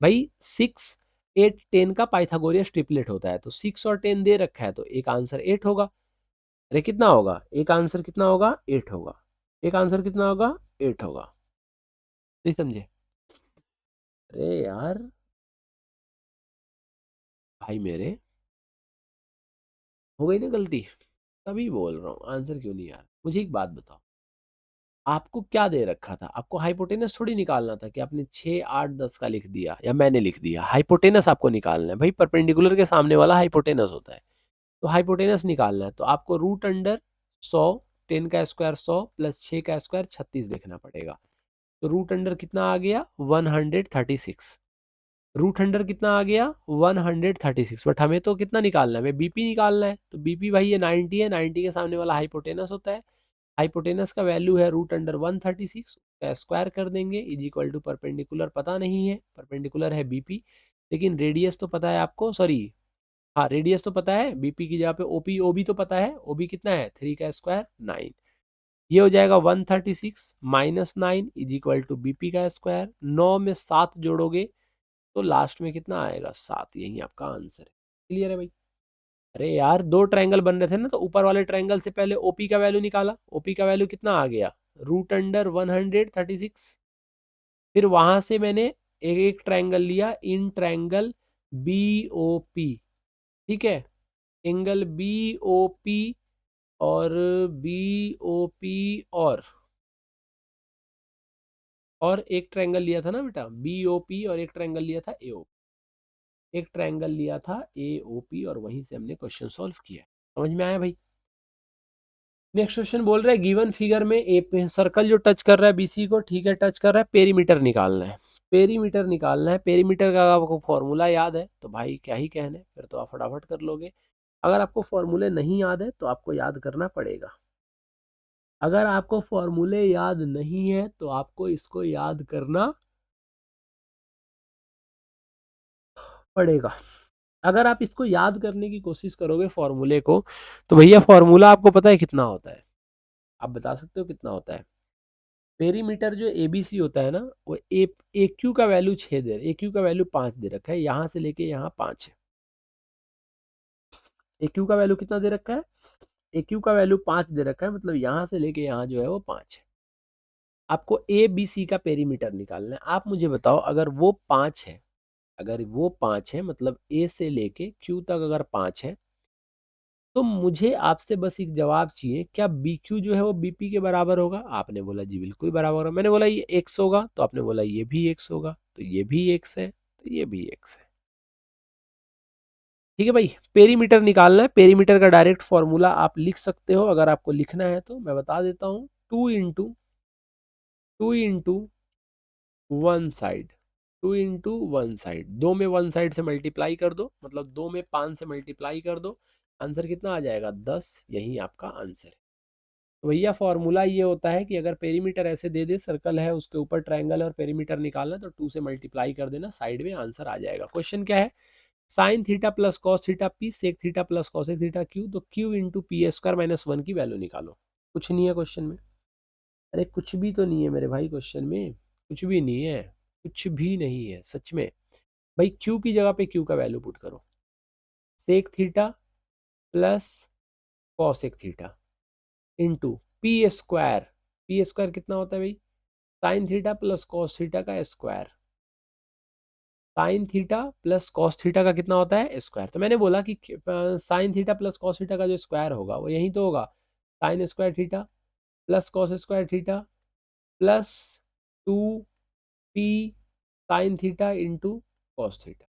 भाई 6, 8, 10 का पाइथागोरियस ट्रिपलेट होता है, तो 6 और 10 दे रखा है, तो एक आंसर 8 होगा। अरे कितना होगा, एक आंसर कितना होगा, 8 होगा, एक आंसर कितना होगा, 8 होगा, नहीं समझे। अरे यार भाई मेरे, हो गई ना गलती, तभी बोल रहा हूँ आंसर क्यों नहीं यार। मुझे एक बात बताओ, आपको क्या दे रखा था, आपको हाइपोटेनस थोड़ी निकालना था कि आपने 6, 8, 10 का लिख दिया या मैंने लिख दिया, हाइपोटेनस आपको निकालना है भाई, परपेंडिकुलर के सामने वाला हाइपोटेनस होता है, तो हाइपोटेनस निकालना है, तो आपको रूट अंडर 100, 10 का स्क्वायर 100 प्लस 6 का स्क्वायर 36 देखना पड़ेगा, तो रूट अंडर कितना आ गया 136, रूट अंडर कितना आ गया 136, बट हमें तो कितना निकालना है, हमें बीपी निकालना है, तो बीपी भाई ये 90 है, 90 के सामने वाला हाइपोटेनस होता है, हाइपोटेनस का वैल्यू है रूट अंडर 136 का स्क्वायर कर देंगे, इज इक्वल टू परपेंडिकुलर पता नहीं है, परपेंडिकुलर है बीपी, लेकिन रेडियस तो पता है आपको, सॉरी हाँ रेडियस तो पता है, बीपी की जगह पे ओपी, ओबी तो पता है, ओबी कितना है 3 का स्क्वायर 9, ये हो जाएगा 136 - 9 इज इक्वल टू बीपी का स्क्वायर, 9 में 7 जोड़ोगे तो लास्ट में कितना आएगा 7, यही आपका आंसर है। क्लियर है भाई। अरे यार दो ट्रायंगल बन रहे थे ना, तो ऊपर वाले ट्रायंगल से पहले ओपी का वैल्यू निकाला, ओपी का वैल्यू कितना आ गया रूट अंडर 136, फिर वहां से मैंने एक एक ट्रायंगल लिया, in triangle B O P, ठीक है, एंगल बी ओ पी और बी ओ पी और एक ट्रायंगल लिया था ना बेटा बी ओ पी, और एक ट्रायंगल लिया था ए ओ, एक ट्रायंगल लिया था ए ओ पी, और वहीं से हमने क्वेश्चन सॉल्व किया। समझ में आया भाई। नेक्स्ट क्वेश्चन बोल रहा है गिवन फिगर में ए सर्कल जो टच कर रहा है बीसी को, ठीक है, टच कर रहा है, पेरीमीटर निकालना है। पेरीमीटर निकालना है, पेरीमीटर का आपको फॉर्मूला याद है तो भाई क्या ही कहने, फिर तो आप फटाफट कर लोगे। अगर आपको फॉर्मूले नहीं याद है तो आपको याद करना पड़ेगा। अगर आपको फॉर्मूले याद नहीं है तो आपको इसको याद करना पड़ेगा। अगर आप इसको याद करने की कोशिश करोगे फॉर्मूले को, तो भैया फॉर्मूला आपको पता है कितना होता है? आप बता सकते हो कितना होता है? पेरीमीटर जो एबीसी होता है ना, वो ए क्यू का वैल्यू 6 दे, ए क्यू का वैल्यू 5 दे रखा है, यहाँ से लेके यहाँ 5 है। ए क्यू का वैल्यू कितना दे रखा है? ए क्यू का वैल्यू 5 दे रखा है, मतलब यहाँ से लेके यहाँ जो है वो 5 है। आपको ए बी सी का पेरीमीटर निकालना है। आप मुझे बताओ, अगर वो 5 है, अगर वो 5 है मतलब ए से लेके क्यू तक अगर 5 है, तो मुझे आपसे बस एक जवाब चाहिए, क्या बी क्यू जो है वो बीपी के बराबर होगा? आपने बोला जी बिल्कुल बराबर होगा। मैंने बोला ये एक्स होगा, तो आपने बोला ये भी एक्स होगा, तो ये भी एक्स है, तो ये भी एक्स है। ठीक है भाई, पेरीमीटर निकालना है। पेरीमीटर का डायरेक्ट फॉर्मूला आप लिख सकते हो, अगर आपको लिखना है तो मैं बता देता हूँ। Two into one side, two into one side, दो में वन साइड से मल्टीप्लाई कर दो, मतलब दो में 5 से मल्टीप्लाई कर दो, आंसर कितना आ जाएगा? 10। यही आपका आंसर है। तो भैया फॉर्मूला ये होता है कि अगर पेरीमीटर ऐसे दे दे, सर्कल है उसके ऊपर ट्रायंगल और पेरीमीटर निकालना, तो 2 से मल्टीप्लाई कर देना, साइड में आंसर आ जाएगा। क्वेश्चन क्या है? Sine theta plus cos theta P sec theta plus cosec theta Q, तो Q into P square minus 1 की वैल्यू निकालो। कुछ नहीं है क्वेश्चन में। अरे कुछ भी तो नहीं है मेरे भाई क्वेश्चन में, कुछ भी नहीं है, कुछ भी नहीं है सच में। भाई क्यू की जगह पे क्यू का वैल्यू पुट करो, sec theta plus cosec theta into P square. P square कितना होता है भाई? Sine theta plus cos theta का square. Sine theta plus cos theta का कितना होता है? स्क्वायर। तो मैंने बोला कि sine theta plus cos theta का जो स्क्वायर होगा वो यही तो होगा, sine square theta plus cos square theta plus 2 P sine theta into cos theta.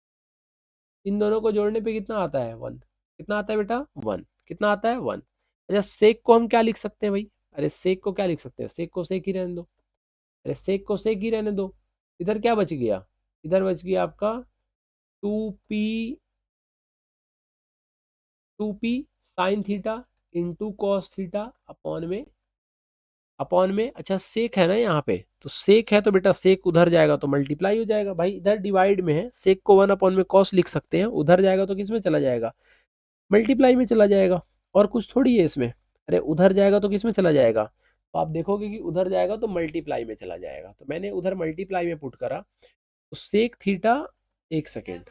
इन दोनों को जोड़ने पे कितना आता है? 1। कितना आता है बेटा? 1। कितना आता है? 1। अच्छा सेक को हम क्या लिख सकते हैं भाई? अरे सेक को क्या लिख सकते हैं? सेक को सेक ही रहने दो। अरे सेक को सेक ही रहने दो। इधर क्या बच गया? इधर बच गया आपका 2 P, 2 P sine theta into cos theta upon में अच्छा सेक है ना यहाँ पे, तो सेक है तो बेटा सेक उधर जाएगा तो मल्टीप्लाई हो जाएगा। भाई इधर डिवाइड में है, सेक को 1 अपॉन में कॉस लिख सकते हैं, उधर जाएगा तो किस में चला जाएगा? मल्टीप्लाई में चला जाएगा। और कुछ थोड़ी है इसमें। अरे उधर जाएगा तो किस में चला जाएगा? तो आप देखोगे कि उधर जाएगा तो मल्टीप्लाई में चला जाएगा, तो मैंने उधर मल्टीप्लाई में पुट करा, तो सेक थीटा, एक सेकेंड,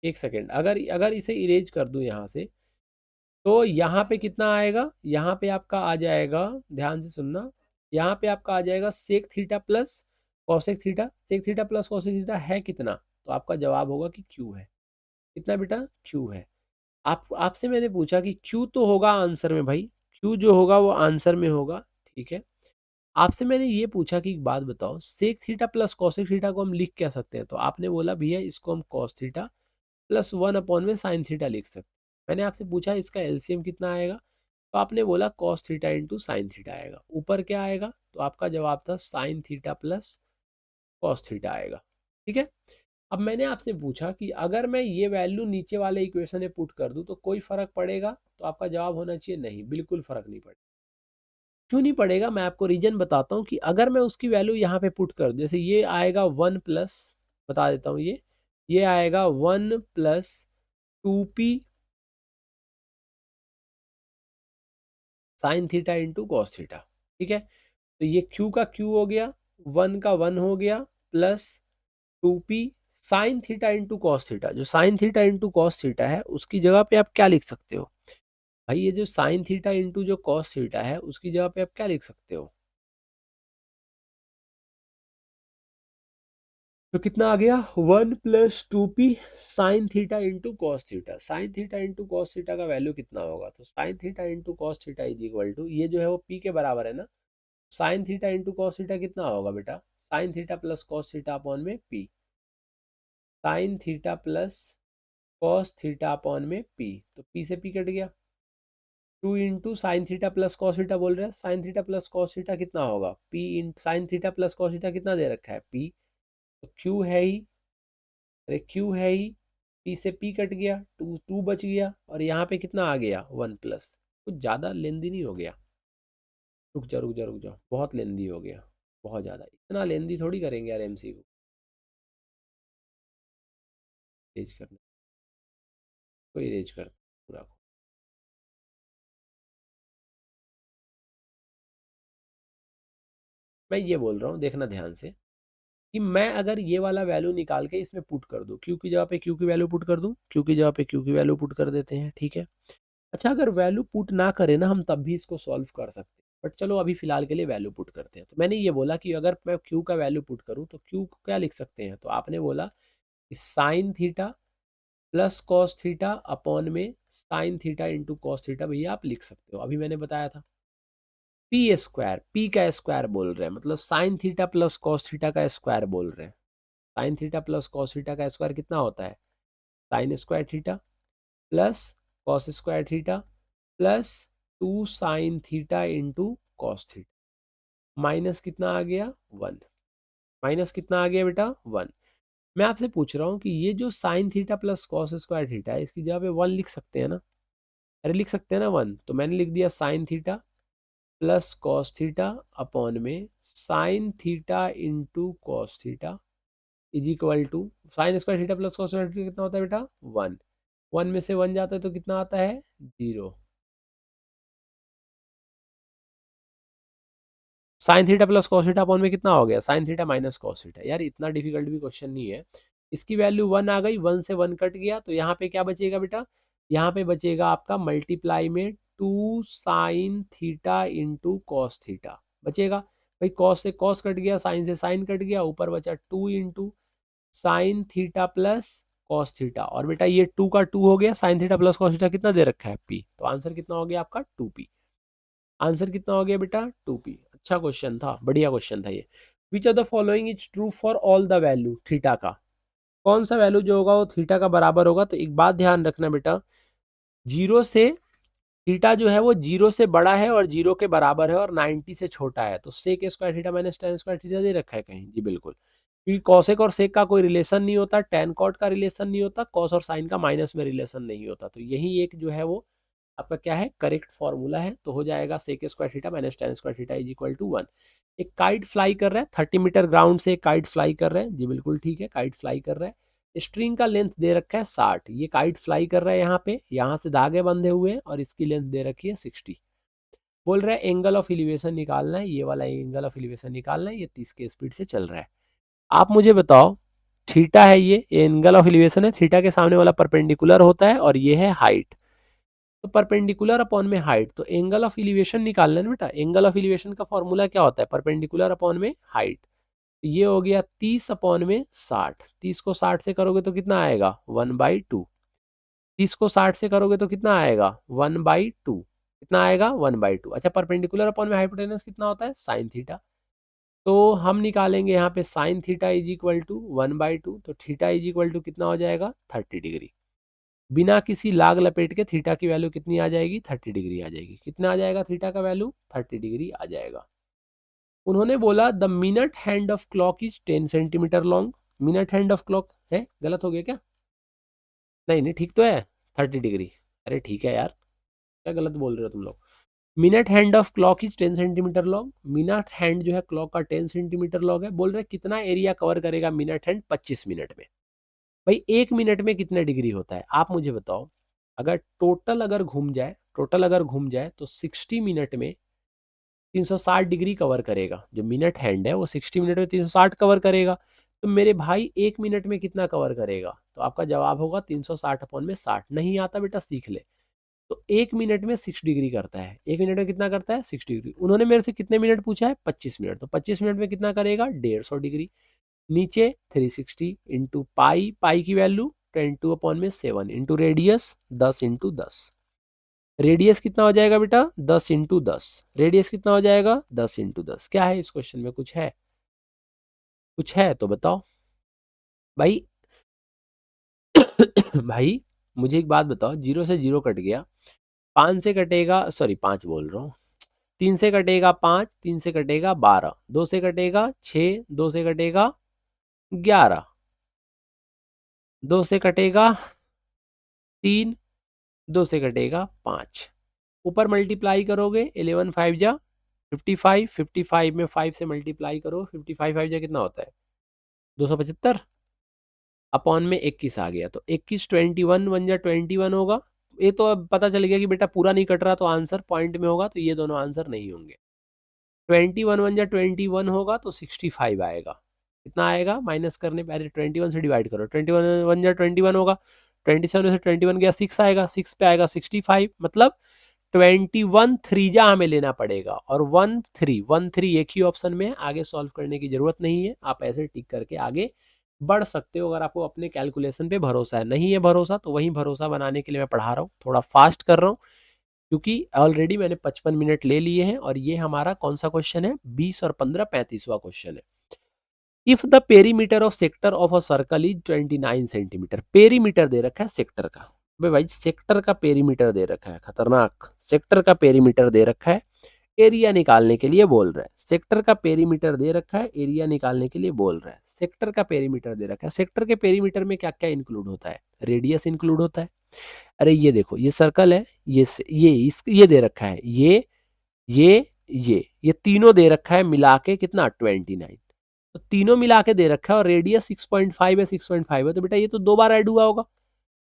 एक सेकेंड, अगर अगर इसे इरेज कर दूं यहाँ से, तो यहाँ पे कितना आएगा? यहाँ पे आपका आ जाएगा, ध्यान से सुनना, यहाँ पे आपका आ जाएगा sec theta plus cosec theta. Sec theta plus cosec theta है कितना? तो आपका जवाब होगा कि क्यू है। कितना बेटा? क्यू है। आप आपसे मैंने पूछा कि क्यू तो होगा आंसर में भाई, क्यू जो होगा वो आंसर में होगा, ठीक है। आपसे मैंने ये पूछा कि एक बात बताओ, sec theta plus cosec theta को हम लिख क्या सकते हैं? तो आपने बोला भैया इसको हम कॉस थीटा प्लस 1 अपॉन में साइन थीटा लिख सकते हैं। मैंने आपसे पूछा इसका एलसीएम कितना आएगा, तो आपने बोला cos theta into sine theta आएगा। ऊपर क्या आएगा? तो आपका जवाब था sign theta plus cos theta आएगा, ठीक है। अब मैंने आपसे पूछा कि अगर मैं ये वैल्यू नीचे वाले इक्वेशन में पुट कर दूं तो कोई फर्क पड़ेगा? तो आपका जवाब होना चाहिए नहीं, बिल्कुल फर्क नहीं पड़ेगा। क्यों नहीं पड़ेगा? मैं आपको रीजन बताता हूँ कि अगर मैं उसकी वैल्यू यहाँ पे पुट कर दूं, जैसे ये आएगा 1 प्लस, बता देता हूँ, ये आएगा 1 plus 2 P sine theta into cos theta, ठीक है। तो ये क्यू का क्यू हो गया, 1 का 1 हो गया, plus 2 P sine theta into cos theta. जो sine theta into cos theta है उसकी जगह पे आप क्या लिख सकते हो? भाई ये जो साइन थीटा इंटू जो कॉस थीटा है उसकी जगह पे आप क्या लिख सकते हो? तो कितना आ गया? 1 plus 2 P sine theta into cos theta. Sine theta into cos theta का वैल्यू कितना होगा? तो sine theta into cos theta is equal to, ये जो है वो पी के बराबर है ना, sine theta into cos theta कितना होगा बेटा? Sine theta plus cos theta upon में P, sine theta plus cos theta upon में पी, तो पी से पी कट गया, to into sine theta plus cos theta बोल रहे हैं। Sine theta plus cos theta कितना होगा, P in sine theta plus cos theta कितना दे रखा है, पी। तो क्यू है ही, अरे क्यू है ही, पी से पी कट गया, टू टू बच गया, और यहाँ पे कितना आ गया, वन प्लस। कुछ ज़्यादा लेंदी नहीं हो गया? रुक जा रुक जा रुक जा, बहुत लेंदी हो गया, बहुत ज़्यादा। इतना लेंदी थोड़ी करेंगे यार एमसी को, इरेज करना, कोई इरेज कर पूरा को। मैं ये बोल रहा हूँ, देखना ध्यान से, कि मैं अगर ये वाला वैल्यू निकाल के इसमें पुट कर दूँ, क्यू की जगह पे क्यू की वैल्यू पुट कर दूँ, क्यू की जगह पे क्यू की वैल्यू पुट कर देते हैं, ठीक है। अच्छा, अगर वैल्यू पुट ना करें ना हम, तब भी इसको सॉल्व कर सकते हैं, बट चलो अभी फिलहाल के लिए वैल्यू पुट करते हैं। तो मैंने ये बोला कि अगर मैं क्यू का वैल्यू पुट करूँ तो क्यू क्या लिख सकते हैं, तो आपने बोला कि sine theta plus cos theta upon में sine theta into cos theta, भैया आप लिख सकते हो, अभी मैंने बताया था। पी स्क्वायर, पी का स्क्वायर बोल रहे हैं, मतलब sine theta plus cos theta का स्क्वायर बोल रहे हैं। Sine theta plus cos theta का स्क्वायर कितना होता है, sine square theta plus cos square theta plus two sine theta into cos theta, minus कितना आ गया, वन। माइनस कितना आ गया बेटा, वन। मैं आपसे पूछ रहा हूँ कि ये जो sine theta plus cos square theta है, इसकी जगह पे वन लिख सकते हैं ना, अरे लिख सकते हैं ना वन। तो मैंने लिख दिया sine theta plus cos theta upon में sine theta into cos theta is equal to sine square theta plus cos square theta कितना होता है बेटा, वन। वन में से वन जाता है तो कितना आता है, zero. Sign theta plus cos theta upon में कितना हो गया, sine theta minus cos theta. यार इतना डिफिकल्ट भी क्वेश्चन नहीं है। इसकी वैल्यू वन आ गई, वन से वन कट गया, तो यहाँ पे क्या बचेगा बेटा, यहाँ पे बचेगा आपका मल्टीप्लाई में two sine theta into cos theta बचेगा। भाई कॉस से कॉस कट गया, साइन से साइन कट गया, ऊपर बचा two into sine theta plus cos theta. और बेटा ये टू का टू हो गया, sine theta plus cos theta कितना दे रखा है, पी। तो आंसर कितना हो गया आपका, टू पी। आंसर कितना हो गया बेटा, टू पी। अच्छा क्वेश्चन था, बढ़िया क्वेश्चन था ये। Which of the following is true for all the value theta का, कौन सा वैल्यू जो होगा वो थीटा का बराबर होगा। तो एक बात ध्यान रखना बेटा, जीरो से थीटा जो है वो जीरो से बड़ा है और जीरो के बराबर है और 90 से छोटा है, तो sec square theta minus tan square theta दे रखा है कहीं, जी बिल्कुल। क्योंकि कॉसेक और सेक का कोई रिलेशन नहीं होता, टेन कॉट का रिलेशन नहीं होता, कॉस और साइन का माइनस में रिलेशन नहीं होता, तो यही एक जो है वो आपका क्या है, करेक्ट फॉर्मूला है। तो हो जाएगा sec square theta minus tan square theta is equal to one. एक काइट फ्लाई कर रहा है 30 मीटर ग्राउंड से, एक काइट फ्लाई कर रहा है, जी बिल्कुल ठीक है, काइट फ्लाई कर रहा है। स्ट्रिंग का लेंथ दे रखा है 60, ये काइट फ्लाई कर रहा है यहाँ पे, यहाँ से धागे बंधे हुए हैं और इसकी लेंथ दे रखी है 60। बोल रहा है एंगल ऑफ एलिवेशन निकालना है, ये वाला एंगल ऑफ एलिवेशन निकालना है, ये 30 के स्पीड से चल रहा है। आप मुझे बताओ, थीटा है ये एंगल ऑफ एलिवेशन है, थीटा के सामने वाला परपेंडिकुलर होता है और ये है हाइट। तो परपेंडिकुलर अपॉन में हाइट, तो एंगल ऑफ एलिवेशन निकालना है बेटा। एंगल ऑफ एलिवेशन का फॉर्मूला क्या होता है, परपेंडिकुलर अपॉन में हाइट। तो ये हो गया 30 अपॉन में 60, 30 को 60 से करोगे तो कितना आएगा, 1/2। 30 को 60 से करोगे तो कितना आएगा, 1/2। कितना आएगा, 1/2। अच्छा, परपेंडिकुलर अपॉन में हाइपोटेनस कितना होता है, साइन थीटा। तो हम निकालेंगे यहाँ पे sine theta is equal to 1/2, तो थीटा इज इक्वल टू कितना हो जाएगा, 30 डिग्री। बिना किसी लाग लपेट के थीटा की वैल्यू कितनी आ जाएगी, 30 डिग्री आ जाएगी। कितना आ जाएगा थीटा का वैल्यू, 30 डिग्री आ जाएगा। उन्होंने बोला the minute hand of clock is 10 centimetre long. Minute hand of clock है, गलत हो गया क्या, नहीं नहीं ठीक तो है, 30 डिग्री। अरे ठीक है यार, क्या गलत बोल रहे हो तुम लोग। Minute hand of clock is 10 centimetre long. Minute hand जो है क्लॉक का 10 सेंटीमीटर लॉन्ग है। बोल रहे कितना एरिया कवर करेगा मिनट हैंड 25 मिनट में। भाई एक मिनट में कितने डिग्री होता है, आप मुझे बताओ। अगर टोटल अगर घूम जाए, टोटल अगर घूम जाए तो 60 मिनट में 360 डिग्री कवर करेगा। जो मिनट हैंड है वो 60 मिनट में 360 कवर करेगा। तो मेरे भाई एक मिनट में कितना कवर करेगा, तो आपका जवाब होगा 360 अपॉन में 60। नहीं आता बेटा सीख ले। तो एक मिनट में 6 डिग्री करता है, एक मिनट में कितना करता है, 6 डिग्री। उन्होंने मेरे से कितने मिनट पूछा है, 25 मिनट, तो 25 मिनट में कितना करेगा, 150 डिग्री। नीचे 360 इंटू पाई, पाई की value 10⁻7 into radius 10 into 10। Radius कितना हो जाएगा बेटा, 10 इंटू 10। रेडियस कितना हो जाएगा, 10 इंटू 10। क्या है इस क्वेश्चन में, कुछ है, कुछ है तो बताओ भाई। भाई मुझे एक बात बताओ, जीरो से जीरो कट गया, 5 से कटेगा, सॉरी 5 बोल रहा हूँ, 3 से कटेगा 5, 3 से कटेगा 12, 2 से कटेगा 6, 2 से कटेगा 11, 2 से कटेगा 3, 2 से कटेगा 5। ऊपर मल्टीप्लाई करोगे 11 5 जा 55, 55 में 5 से मल्टीप्लाई करो, 55 5 जा कितना होता है 275, अपॉन में 21 आ गया, तो 21 21 1 जा 21 होगा। ये तो अब पता चल गया कि बेटा पूरा नहीं कट रहा तो आंसर पॉइंट में होगा, तो ये दोनों आंसर नहीं होंगे। 21 1 जा 21 होगा तो 65 आएगा। कितना आएगा माइनस करने पे, अरे 21 से डिवाइड करो, 21 1 जा 21 होगा, 27 में से 21 गया 6 आएगा, 6 पे आएगा 65, मतलब 21 3 जा हमें लेना पड़ेगा, और 1 3 एक ही ऑप्शन में, आगे सॉल्व करने की जरूरत नहीं है, आप ऐसे टिक करके आगे बढ़ सकते हो अगर आपको अपने कैलकुलेशन पे भरोसा है। नहीं है भरोसा तो वही भरोसा बनाने के लिए मैं पढ़ा रहा हूँ, थोड़ा फास्ट कर रहा हूँ क्योंकि ऑलरेडी मैंने 55 मिनट ले लिए हैं, और ये हमारा कौन सा क्वेश्चन है, 20 और 15 35वां क्वेश्चन है। If the perimeter of sector of a circle is 29 centimetre, perimeter दे रखा है सेक्टर का, भाई सेक्टर का पेरीमीटर दे रखा है, खतरनाक, सेक्टर का पेरीमीटर दे रखा है, एरिया निकालने के लिए बोल रहा है, सेक्टर का पेरीमीटर दे रखा है, एरिया निकालने के लिए बोल रहा है, सेक्टर का पेरीमीटर दे रखा है। सेक्टर के पेरीमीटर में क्या क्या इंक्लूड होता है, रेडियस इंक्लूड होता है। अरे ये देखो ये सर्कल है, ये दे रखा है, ये तीनों दे रखा है मिला के कितना 29, तो तीनों मिला के दे रखा है, और रेडियस 6.5 है, 6.5 है, तो बेटा ये तो 2 बार ऐड हुआ होगा,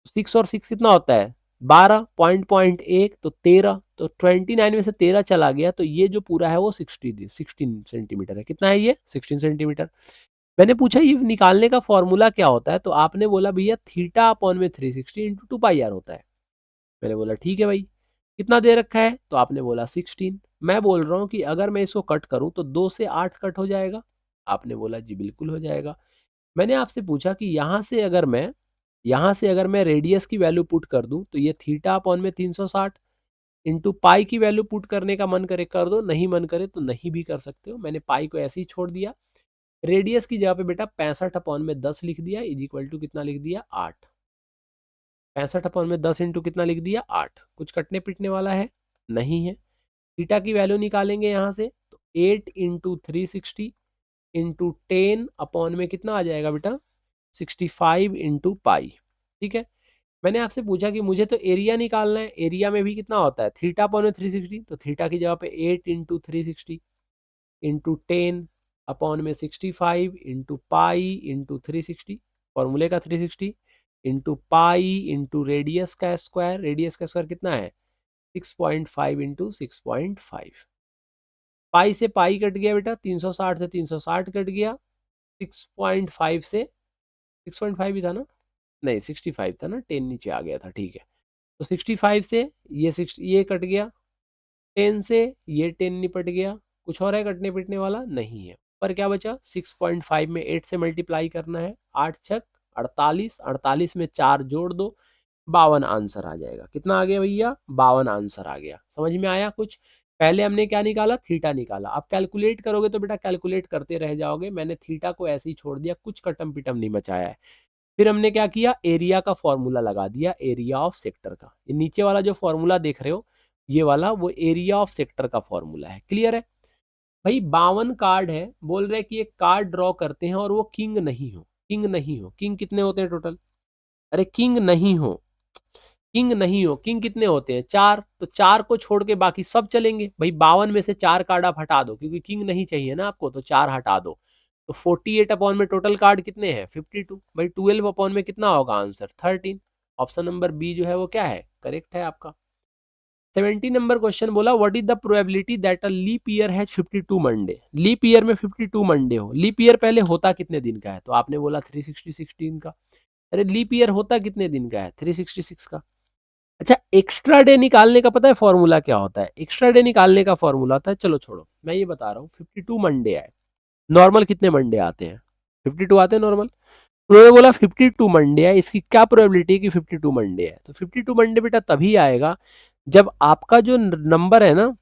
6 और 6 कितना होता है 12, पॉइंट 1 तो 13, तो 29 में से 13 चला गया, तो ये जो पूरा है वो 16 सेंटीमीटर है। कितना है ये 16 सेंटीमीटर। मैंने पूछा ये निकालने का फॉर्मूला क्या होता है, तो आपने बोला भैया थीटा अपॉन में 360 इंटू 2 पाई आर होता है। मैंने बोला ठीक है भाई, कितना दे रखा है, तो आपने बोला 16। मैं बोल रहा हूँ कि अगर मैं इसको कट करूँ तो 2 से 8 कट हो जाएगा, आपने बोला जी बिल्कुल हो जाएगा। मैंने आपसे पूछा कि यहाँ से अगर मैं रेडियस की वैल्यू पुट कर दूं, तो ये थीटा अपॉन में 360 इंटू पाई की वैल्यू पुट करने का मन करे कर दो, नहीं मन करे तो नहीं भी कर सकते हो, मैंने पाई को ऐसे ही छोड़ दिया। रेडियस की जगह पे बेटा 65 अपॉन में 10 लिख दिया, इज इक्वल टू कितना लिख दिया 8, 65 अपॉन में 10 इंटू कितना लिख दिया 8। कुछ कटने पिटने वाला है नहीं है। थीटा की वैल्यू निकालेंगे यहाँ से, तो 8 इंटू 360 इंटू 10 अपॉन में कितना आ जाएगा बेटा 65 इंटू पाई। ठीक है, मैंने आपसे पूछा कि मुझे तो एरिया निकालना है, एरिया में भी कितना होता है थीटा अपॉन में 360, तो थीटा की जगह पे 8 इंटू 360 इंटू 10 अपॉन में 65 इंटू पाई इंटू 360, फॉर्मूले का 360 इंटू पाई इंटू रेडियस का स्क्वायर, रेडियस का स्क्वायर कितना है 6.5 इंटू 6.5। पाई से पाई कट गया बेटा, 360 से 360 कट गया, 6.5 से 6.5 ही था ना, नहीं 65 था ना, 10 नीचे आ गया था, ठीक है। तो 65 से ये कट गया, 10 से ये 10 निपट गया, कुछ और है कटने पिटने वाला नहीं है। पर क्या बचा 6.5 में 8 से मल्टीप्लाई करना है, 8 छक 48, 48 में 4 जोड़ दो, 52 आंसर आ जाएगा। कितना आ गया भैया 52 आंसर आ गया। समझ में आया कुछ। पहले हमने क्या निकाला थीटा निकाला, अब कैलकुलेट करोगे तो बेटा कैलकुलेट करते रह जाओगे, मैंने थीटा को ऐसे ही छोड़ दिया, कुछ कटम पिटम नहीं बचाया है। फिर हमने क्या किया एरिया का फॉर्मूला लगा दिया, एरिया ऑफ सेक्टर का। ये नीचे वाला जो फॉर्मूला देख रहे हो ये वाला वो एरिया ऑफ सेक्टर का फॉर्मूला है। क्लियर है भाई। 52 कार्ड है, बोल रहे कि एक कार्ड ड्रॉ करते हैं और वो किंग नहीं हो, किंग नहीं हो, किंग कितने होते हैं टोटल, अरे किंग नहीं हो, किंग नहीं हो, किंग कितने होते हैं 4, तो 4 को छोड़ के बाकी सब चलेंगे भाई। 52 में से 4 कार्ड आप हटा दो क्योंकि किंग नहीं चाहिए ना आपको, तो 4 हटा दो, तो 48 अपॉन में टोटल कार्ड कितने हैं 52 भाई। 12 अपॉन में कितना होगा आंसर 13। ऑप्शन नंबर बी जो है वो क्या है करेक्ट है आपका। 70 नंबर क्वेश्चन बोला what is the probability that a leap year has 52 Monday. Leap year में 52 मंडे हो, लीप ईयर पहले होता कितने दिन का है, तो आपने बोला 360 का। अरे लीप ईयर होता कितने दिन का है 366 का। अच्छा एक्स्ट्रा डे निकालने का पता है फॉर्मूला क्या होता है, एक्स्ट्रा डे निकालने का फॉर्मूला होता है, चलो छोड़ो मैं ये बता रहा हूँ। 52 मंडे आए, नॉर्मल कितने मंडे आते हैं 52 आते हैं नॉर्मल। उन्होंने बोला 52 मंडे है, इसकी क्या प्रोबेबिलिटी है कि 52 मंडे है, तो 52 मंडे बेटा तभी आएगा जब आपका जो नंबर है ना,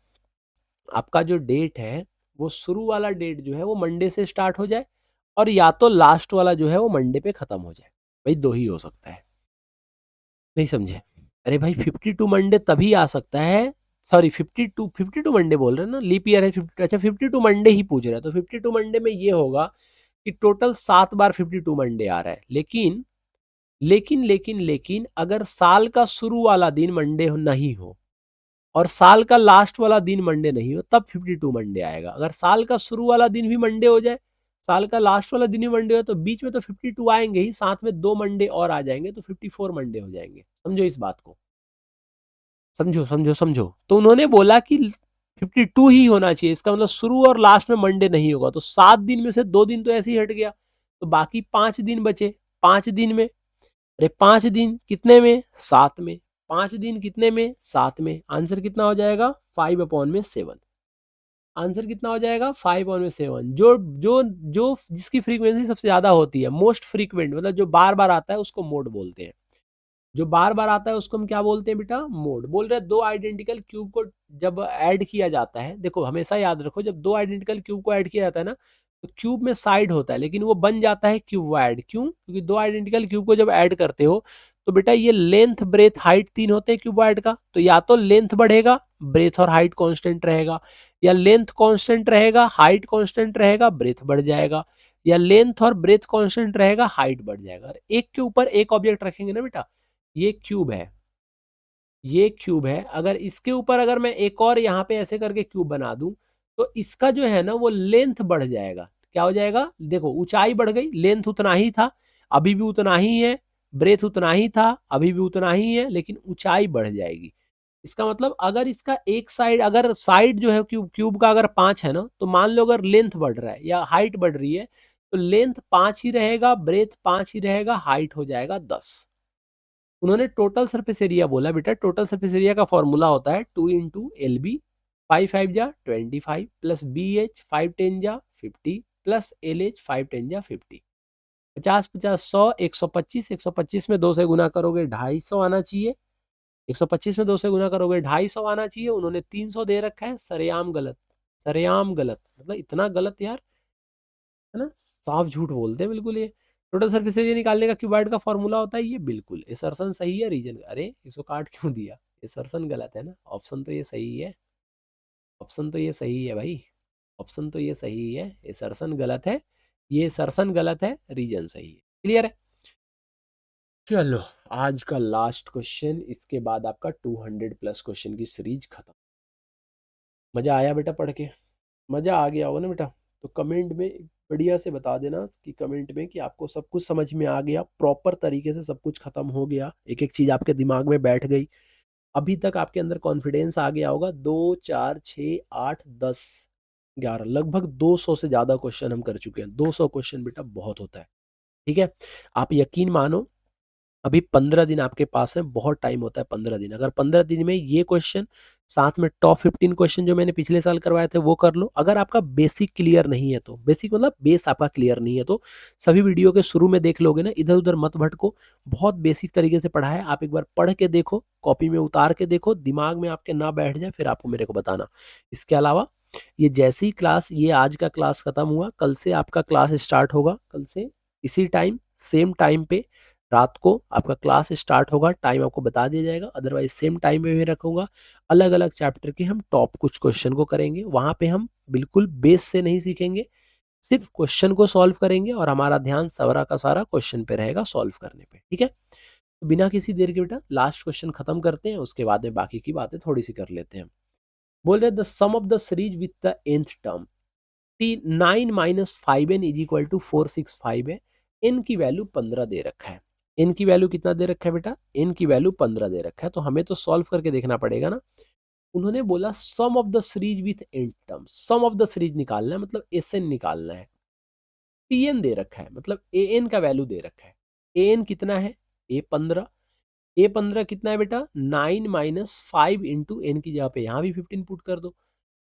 आपका जो डेट है वो शुरू वाला डेट जो है वो मंडे से स्टार्ट हो जाए, और या तो लास्ट वाला जो है वो मंडे पे खत्म हो जाए। भाई दो ही हो सकता है, नहीं समझे। अरे भाई 52 मंडे तभी आ सकता है, सॉरी 52 मंडे बोल रहे हैं ना, लीप ईयर है 50, अच्छा 52 मंडे ही पूछ रहा है, तो 52 मंडे में ये होगा कि टोटल 7 बार 52 मंडे आ रहा है। लेकिन अगर साल का शुरू वाला दिन मंडे नहीं हो और साल का लास्ट वाला दिन मंडे नहीं हो, तब 52 मंडे आएगा। अगर साल का शुरू वाला दिन भी मंडे हो जाए, साल का लास्ट वाला दिन भी मंडे हो, तो बीच में तो 52 आएंगे ही, साथ में 2 मंडे और आ जाएंगे, तो 54 मंडे हो जाएंगे। समझो इस बात को, समझो समझो समझो। तो उन्होंने बोला कि 52 ही होना चाहिए, इसका मतलब शुरू और लास्ट में मंडे नहीं होगा, तो 7 दिन में से 2 दिन तो ऐसे ही हट गया, तो बाकी 5 दिन बचे। 5 दिन में, अरे 5 दिन कितने में, 7 में। 5 दिन कितने में, 7 में। आंसर कितना हो जाएगा, 5/7। आंसर कितना हो जाएगा, 5/7। जो जो जो जिसकी फ्रीक्वेंसी सबसे ज्यादा होती है, मोस्ट फ्रीक्वेंट, मतलब जो बार बार आता है, उसको मोड बोलते हैं। जो बार बार आता है उसको हम क्या बोलते हैं बेटा, मोड। बोल रहे हैं दो आइडेंटिकल क्यूब को जब ऐड किया जाता है, देखो हमेशा याद रखो, जब दो आइडेंटिकल क्यूब को ऐड किया जाता है ना, तो क्यूब में साइड होता है, लेकिन वो बन जाता है क्यूबॉइड। क्यों? क्योंकि दो आइडेंटिकल क्यूब को जब ऐड करते हो, तो बेटा ये लेंथ ब्रेथ हाइट 3 होते हैं क्यूबॉइड का, तो या तो लेंथ बढ़ेगा, ब्रेथ और हाइट कांस्टेंट रहेगा, या लेंथ कांस्टेंट रहेगा, हाइट कांस्टेंट रहेगा, ब्रेथ बढ़ जाएगा, या लेंथ और ब्रेथ कांस्टेंट रहेगा, हाइट बढ़ जाएगा। एक के ऊपर एक ऑब्जेक्ट रखेंगे ना बेटा, ये क्यूब है, ये क्यूब है, अगर इसके ऊपर अगर मैं एक और यहाँ पे ऐसे करके क्यूब बना दूं, तो इसका जो है ना वो लेंथ बढ़ जाएगा। क्या हो जाएगा, देखो ऊंचाई बढ़ गई, लेंथ उतना ही था, अभी भी उतना ही है, ब्रेथ उतना ही था, अभी भी उतना ही है, लेकिन ऊंचाई बढ़ जाएगी। इसका मतलब अगर इसका एक साइड, अगर साइड जो है क्यूब क्यूब का अगर 5 है ना, तो मान लो अगर लेंथ बढ़ रहा है या हाइट बढ़ रही है, तो लेंथ 5 ही रहेगा, ब्रेथ 5 ही रहेगा, हाइट हो जाएगा 10। उन्होंने टोटल सरफेस एरिया बोला बेटा, टोटल सरफेस एरिया का फॉर्मूला होता है 2 × LB, 5×5 = 25 plus BH 5×10 = 50 plus LH 5×10 = 50। 50 50 100, 125, 125 में 2 से गुना करोगे 250 आना चाहिए, 125 में 2 से गुना करोगे 250 आना चाहिए। उन्होंने 300 दे रखा है, सरेआम गलत, सरेआम गलत, मतलब इतना गलत यार, है ना, साफ झूठ बोलते हैं बिल्कुल ये। टोटल सरफेस एरिया निकालने का क्यूबॉइड का फॉर्मूला होता है ये, बिल्कुल असर्शन सही है, रीजन, अरे इसको काट क्यों दिया, असर्शन गलत है ना, ऑप्शन तो ये सही है, ऑप्शन तो ये सही है भाई, ऑप्शन तो ये सही है, असर्शन गलत है, ये असर्शन गलत है, रीजन सही है। क्लियर है? चलो, आज का लास्ट क्वेश्चन, इसके बाद आपका 200+ क्वेश्चन की सीरीज खत्म। मजा आया बेटा पढ़ के? मजा आ गया होगा ना बेटा? तो कमेंट में बढ़िया से बता देना कि कमेंट में कि आपको सब कुछ समझ में आ गया, प्रॉपर तरीके से सब कुछ खत्म हो गया, एक एक चीज आपके दिमाग में बैठ गई। अभी तक आपके अंदर कॉन्फिडेंस आ गया होगा। 2 4 6 8 10 11, लगभग 200 से ज्यादा क्वेश्चन हम कर चुके हैं। 200 क्वेश्चन बेटा बहुत होता है, ठीक है? आप यकीन मानो, अभी 15 दिन आपके पास है, बहुत टाइम होता है 15 दिन। अगर 15 दिन में ये क्वेश्चन, साथ में टॉप 15 क्वेश्चन जो मैंने पिछले साल करवाए थे वो कर लो। अगर आपका बेसिक क्लियर नहीं है, तो बेसिक मतलब बेस आपका क्लियर नहीं है, तो सभी वीडियो के शुरू में देख लोगे ना, इधर उधर मत भटको, बहुत बेसिक तरीके से पढ़ा है। आप एक बार पढ़ के देखो, कॉपी में उतार के देखो, दिमाग में आपके ना बैठ जाए, फिर आपको मेरे को बताना। इसके अलावा ये जैसी क्लास, ये आज का क्लास खत्म हुआ, कल से आपका क्लास स्टार्ट होगा। कल से इसी टाइम, सेम टाइम पे रात को आपका क्लास स्टार्ट होगा। टाइम आपको बता दिया जाएगा, अदरवाइज सेम टाइम पे भी रखूंगा। अलग अलग चैप्टर के हम टॉप कुछ क्वेश्चन को करेंगे, वहां पे हम बिल्कुल बेस से नहीं सीखेंगे, सिर्फ क्वेश्चन को सॉल्व करेंगे, और हमारा ध्यान सारा का सारा क्वेश्चन पे रहेगा, सॉल्व करने पे, ठीक है? तो बिना किसी देर के बेटा लास्ट क्वेश्चन खत्म करते हैं, उसके बाद में बाकी की बातें थोड़ी सी कर लेते हैं। बोल रहे the sum of the series with the nth term, 9 - 5n = 465 है। n की वैल्यू 15 दे रखा है। n की वैल्यू कितना दे रखा है बेटा? n की वैल्यू 15 दे रखा है, तो हमें तो सॉल्व करके देखना पड़ेगा ना। उन्होंने बोला sum of the series with n term, sum of the series निकालना है, मतलब Sn निकालना है। Tn दे रखा है, मतलब An का वैल्यू दे रखा है। An कितना है? A15। A15 कितना है बेटा? 9 - 5 इंटू n की जगह पे यहाँ भी 15 पुट कर दो।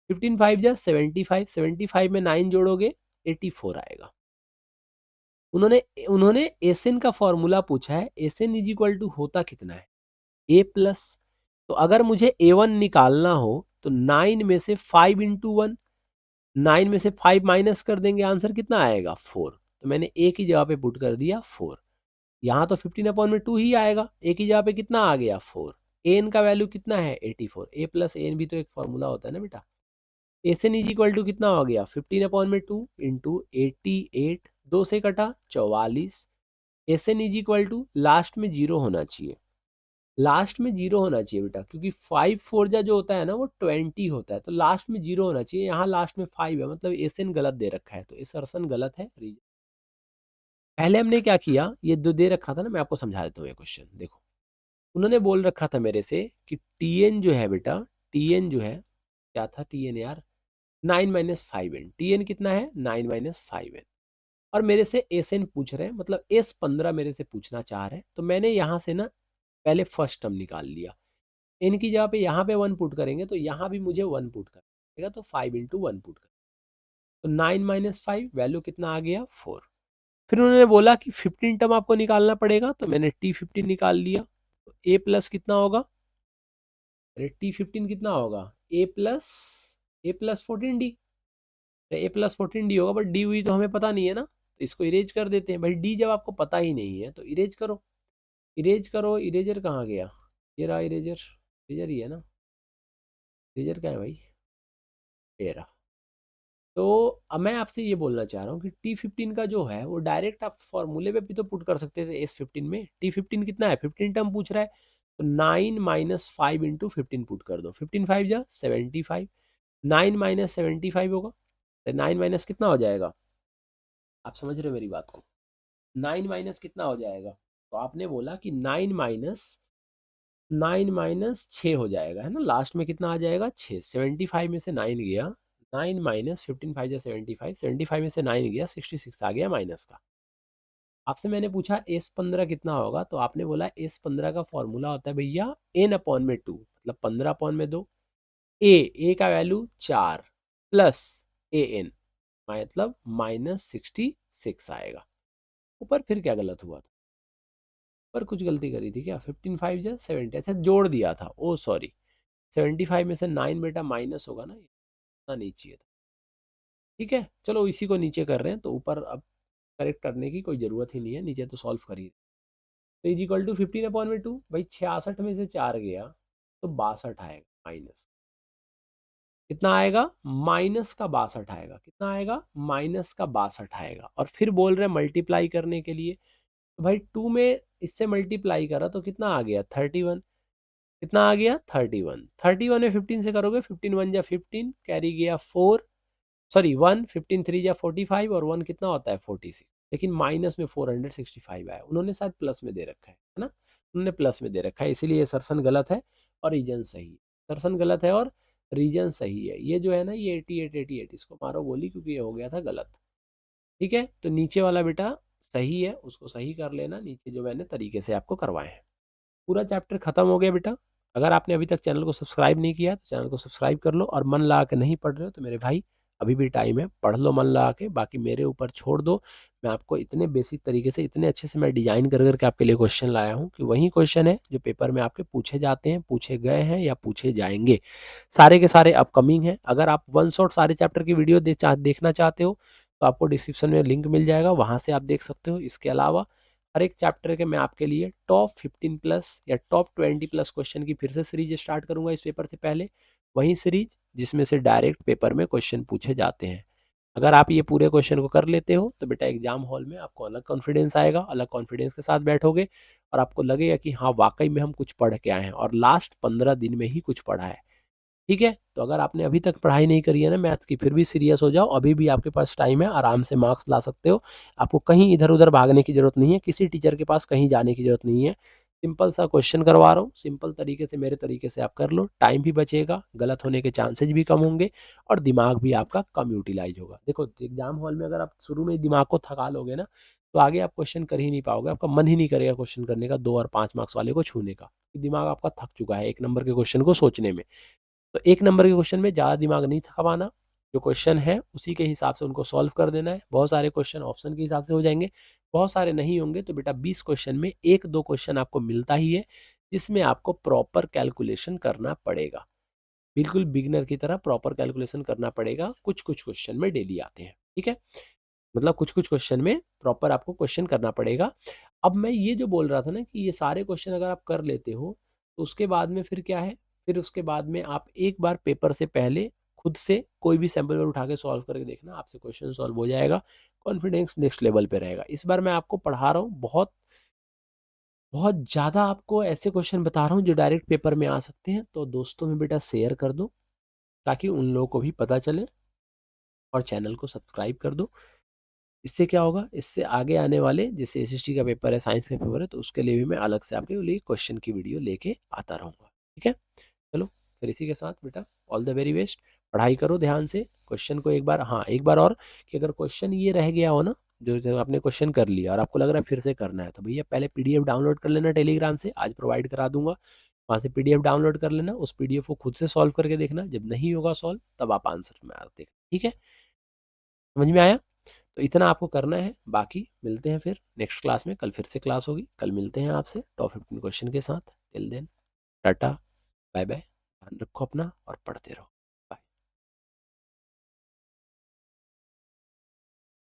15 5 जा 75, 75 में 9 जोड़ोगे 84 आएगा। उन्होंने उन्होंने एसएन का फॉर्मूला पूछा है, एसएन इज इक्वल टू होता कितना है? ए प्लस। तो अगर मुझे A1 निकालना हो, तो 9 में से 5 इंटू 1, 9 में से 5 माइनस कर देंगे, आंसर कितना आएगा? 4। तो मैंने ए की जगह पे पुट कर दिया 4। यहाँ तो 15/2 ही आएगा, ए की जगह पे कितना आ गया? 4। एन का वैल्यू कितना है 84, ए प्लस एन भी तो एक फॉर्मूला होता है ना बेटा। S N is equal to कितना हो गया 15/2 इंटू 88, 2 से कटा 44। S N is equal to last में जीरो होना चाहिए, लास्ट में जीरो होना चाहिए बेटा, क्योंकि 5 4 जो होता है ना वो 20 होता है, तो लास्ट में जीरो होना चाहिए, यहाँ लास्ट में 5 है, मतलब एस एन गलत दे रखा है, तो असर्शन गलत है। पहले हमने क्या किया, ये जो दे रखा था ना, मैं आपको समझा देता हूँ ये क्वेश्चन देखो। उन्होंने बोल रखा था मेरे से कि टी एन जो है बेटा, टी एन जो है, क्या था टी एन यार, 9 - 5n, टी एन कितना है 9 - 5n, और मेरे से एस एन पूछ रहे हैं, मतलब S15 मेरे से पूछना चाह रहे हैं, तो मैंने यहाँ से ना पहले फर्स्ट टर्म निकाल लिया, एन की जगह पे यहाँ पे 1 पुट करेंगे तो यहाँ भी मुझे 1 पुट करेगा, तो 5 × 1 पुट कर, तो 9 - 5 वैल्यू कितना आ गया 4। फिर उन्होंने बोला कि 15 टर्म आपको निकालना पड़ेगा, तो मैंने T15 निकाल लिया, तो ए प्लस कितना होगा, अरे T15 कितना होगा, A+14D, A+14D होगा, बट डी हुई तो हमें पता नहीं है ना, तो इसको इरेज कर देते हैं भाई, डी जब आपको पता ही नहीं है तो इरेज करो, इरेज करो, इरेजर कहाँ गया, ये रहा इरेजर, इरेजर ही है ना, इरेजर कहाँ है भाई, ये रहा। तो अब मैं आपसे ये बोलना चाह रहा हूँ कि T15 का जो है वो डायरेक्ट आप फॉर्मूले पे भी तो पुट कर सकते थे S15 में। T15 कितना है, 15 टर्म पूछ रहा है, तो 9 - 5 × 15 पुट कर दो, 15 5 जा 75, 9 - 75 होगा, तो 9 माइनस कितना हो जाएगा, आप समझ रहे हो मेरी बात को, 9 माइनस कितना हो जाएगा, तो आपने बोला कि 9 - 6 हो जाएगा, है ना, लास्ट में कितना आ जाएगा 6, 75 में से 9 गया, 9 - 15 5 या 75, 75 में से 9 गया 66 आ गया माइनस का। आपसे मैंने पूछा S15 कितना होगा, तो आपने बोला S15 का फॉर्मूला होता है भैया n/2, मतलब 15/2, ए का वैल्यू 4 प्लस an, मतलब -66 आएगा। ऊपर फिर क्या गलत हुआ था, पर कुछ गलती करी थी क्या, 15 5 जा 70, अच्छा जोड़ दिया था, ओ सॉरी, 75 में से 9 बेटा माइनस होगा ना, इतना नहीं चाहिए था। ठीक है, चलो इसी को नीचे कर रहे हैं, तो ऊपर अब करेक्ट करने की कोई ज़रूरत ही नहीं है, नीचे तो सॉल्व करिए। तो इज इक्वल टू 15/2, भाई 66 में से 4 गया तो 62 आएगा माइनस, कितना आएगा माइनस का 62 आएगा, कितना आएगा माइनस का 62 आएगा, और फिर बोल रहे मल्टीप्लाई करने के लिए, तो भाई 2 में इससे मल्टीप्लाई करा तो कितना आ गया 31, कितना आ गया 31, 31 में 15 से करोगे, 15 1 जा 15, कैरी गया 4, सॉरी 1, 15 3 जा 45, और 1 कितना होता है 46, लेकिन माइनस में 465 आया, उन्होंने शायद प्लस में दे रखा है ना, उन्होंने प्लस में दे रखा है, इसीलिए सर्सन गलत है और रीजन सही है, सर्सन गलत है और रीजन सही है, ये जो है ना ये 88 88 इसको मारो गोली, क्योंकि ये हो गया था गलत। ठीक है, तो नीचे वाला बेटा सही है, उसको सही कर लेना, नीचे जो मैंने तरीके से आपको करवाए हैं। पूरा चैप्टर खत्म हो गया बेटा। अगर आपने अभी तक चैनल को सब्सक्राइब नहीं किया तो चैनल को सब्सक्राइब कर लो, और मन लगा के नहीं पढ़ रहे हो तो मेरे भाई अभी भी टाइम है, पढ़ लो मन लगा के, बाकी मेरे ऊपर छोड़ दो। मैं आपको इतने बेसिक तरीके से, इतने अच्छे से मैं डिजाइन कर करके आपके लिए क्वेश्चन लाया हूँ कि वही क्वेश्चन है जो पेपर में आपके पूछे जाते हैं, पूछे गए हैं या पूछे जाएंगे, सारे के सारे अपकमिंग हैं। अगर आप वन शॉट सारे चैप्टर की वीडियो देखना चाहते हो तो आपको डिस्क्रिप्शन में लिंक मिल जाएगा, वहाँ से आप देख सकते हो। इसके अलावा हर एक चैप्टर के मैं आपके लिए टॉप 15 प्लस या टॉप 20 प्लस क्वेश्चन की फिर से सीरीज स्टार्ट करूंगा इस पेपर से पहले, वही सीरीज जिसमें से डायरेक्ट पेपर में क्वेश्चन पूछे जाते हैं। अगर आप ये पूरे क्वेश्चन को कर लेते हो तो बेटा एग्जाम हॉल में आपको अलग कॉन्फिडेंस आएगा, अलग कॉन्फिडेंस के साथ बैठोगे और आपको लगेगा कि हाँ वाकई में हम कुछ पढ़ के आए हैं और लास्ट 15 दिन में ही कुछ पढ़ा है। ठीक है, तो अगर आपने अभी तक पढ़ाई नहीं करी है ना मैथ्स की, फिर भी सीरियस हो जाओ, अभी भी आपके पास टाइम है, आराम से मार्क्स ला सकते हो। आपको कहीं इधर उधर भागने की जरूरत नहीं है, किसी टीचर के पास कहीं जाने की जरूरत नहीं है। सिंपल सा क्वेश्चन करवा रहा हूँ, सिंपल तरीके से मेरे तरीके से आप कर लो, टाइम भी बचेगा, गलत होने के चांसेज भी कम होंगे और दिमाग भी आपका कम यूटिलाइज होगा। देखो एग्जाम हॉल में अगर आप शुरू में दिमाग को थका लोगे ना तो आगे आप क्वेश्चन कर ही नहीं पाओगे, आपका मन ही नहीं करेगा क्वेश्चन करने का, 2 और 5 मार्क्स वाले को छूने का, दिमाग आपका थक चुका है 1 नंबर के क्वेश्चन को सोचने में। तो 1 नंबर के क्वेश्चन में ज़्यादा दिमाग नहीं थकवाना, जो क्वेश्चन है उसी के हिसाब से उनको सॉल्व कर देना है। बहुत सारे क्वेश्चन ऑप्शन के हिसाब से हो जाएंगे, बहुत सारे नहीं होंगे, तो बेटा 20 क्वेश्चन में 1 2 क्वेश्चन आपको मिलता ही है जिसमें आपको प्रॉपर कैलकुलेशन करना पड़ेगा, बिल्कुल बिगिनर की तरह प्रॉपर कैलकुलेशन करना पड़ेगा। कुछ कुछ क्वेश्चन में डेली आते हैं, ठीक है, मतलब कुछ कुछ क्वेश्चन में प्रॉपर आपको क्वेश्चन करना पड़ेगा। अब मैं ये जो बोल रहा था ना कि ये सारे क्वेश्चन अगर आप कर लेते हो तो उसके बाद में फिर क्या है, फिर उसके बाद में आप एक बार पेपर से पहले खुद से कोई भी सैम्पल पेपर उठा के सॉल्व करके देखना, आपसे क्वेश्चन सॉल्व हो जाएगा, कॉन्फिडेंस नेक्स्ट लेवल पे रहेगा। इस बार मैं आपको पढ़ा रहा हूँ, बहुत बहुत ज़्यादा आपको ऐसे क्वेश्चन बता रहा हूँ जो डायरेक्ट पेपर में आ सकते हैं, तो दोस्तों में बेटा शेयर कर दो ताकि उन लोगों को भी पता चले, और चैनल को सब्सक्राइब कर दो। इससे क्या होगा, इससे आगे आने वाले जैसे एसएसटी का पेपर है, साइंस का पेपर है, तो उसके लिए भी मैं अलग से आपके लिए क्वेश्चन की वीडियो लेके आता रहूँगा। ठीक है, चलो फिर इसी के साथ बेटा ऑल द वेरी बेस्ट। पढ़ाई करो ध्यान से, क्वेश्चन को एक बार, हाँ एक बार और, कि अगर क्वेश्चन ये रह गया हो ना, जो आपने क्वेश्चन कर लिया और आपको लग रहा है फिर से करना है, तो भैया पहले पीडीएफ डाउनलोड कर लेना टेलीग्राम से, आज प्रोवाइड करा दूंगा। वहाँ से पीडीएफ डाउनलोड कर लेना, उस पीडीएफ को खुद से सॉल्व करके देखना, जब नहीं होगा सॉल्व तब आप आंसर में आ देखना। ठीक है, समझ में आया? तो इतना आपको करना है, बाकी मिलते हैं फिर नेक्स्ट क्लास में। कल फिर से क्लास होगी, कल मिलते हैं आपसे टॉप 15 क्वेश्चन के साथ। Till then tata, bye bye, ध्यान रखो अपना और पढ़ते रहो।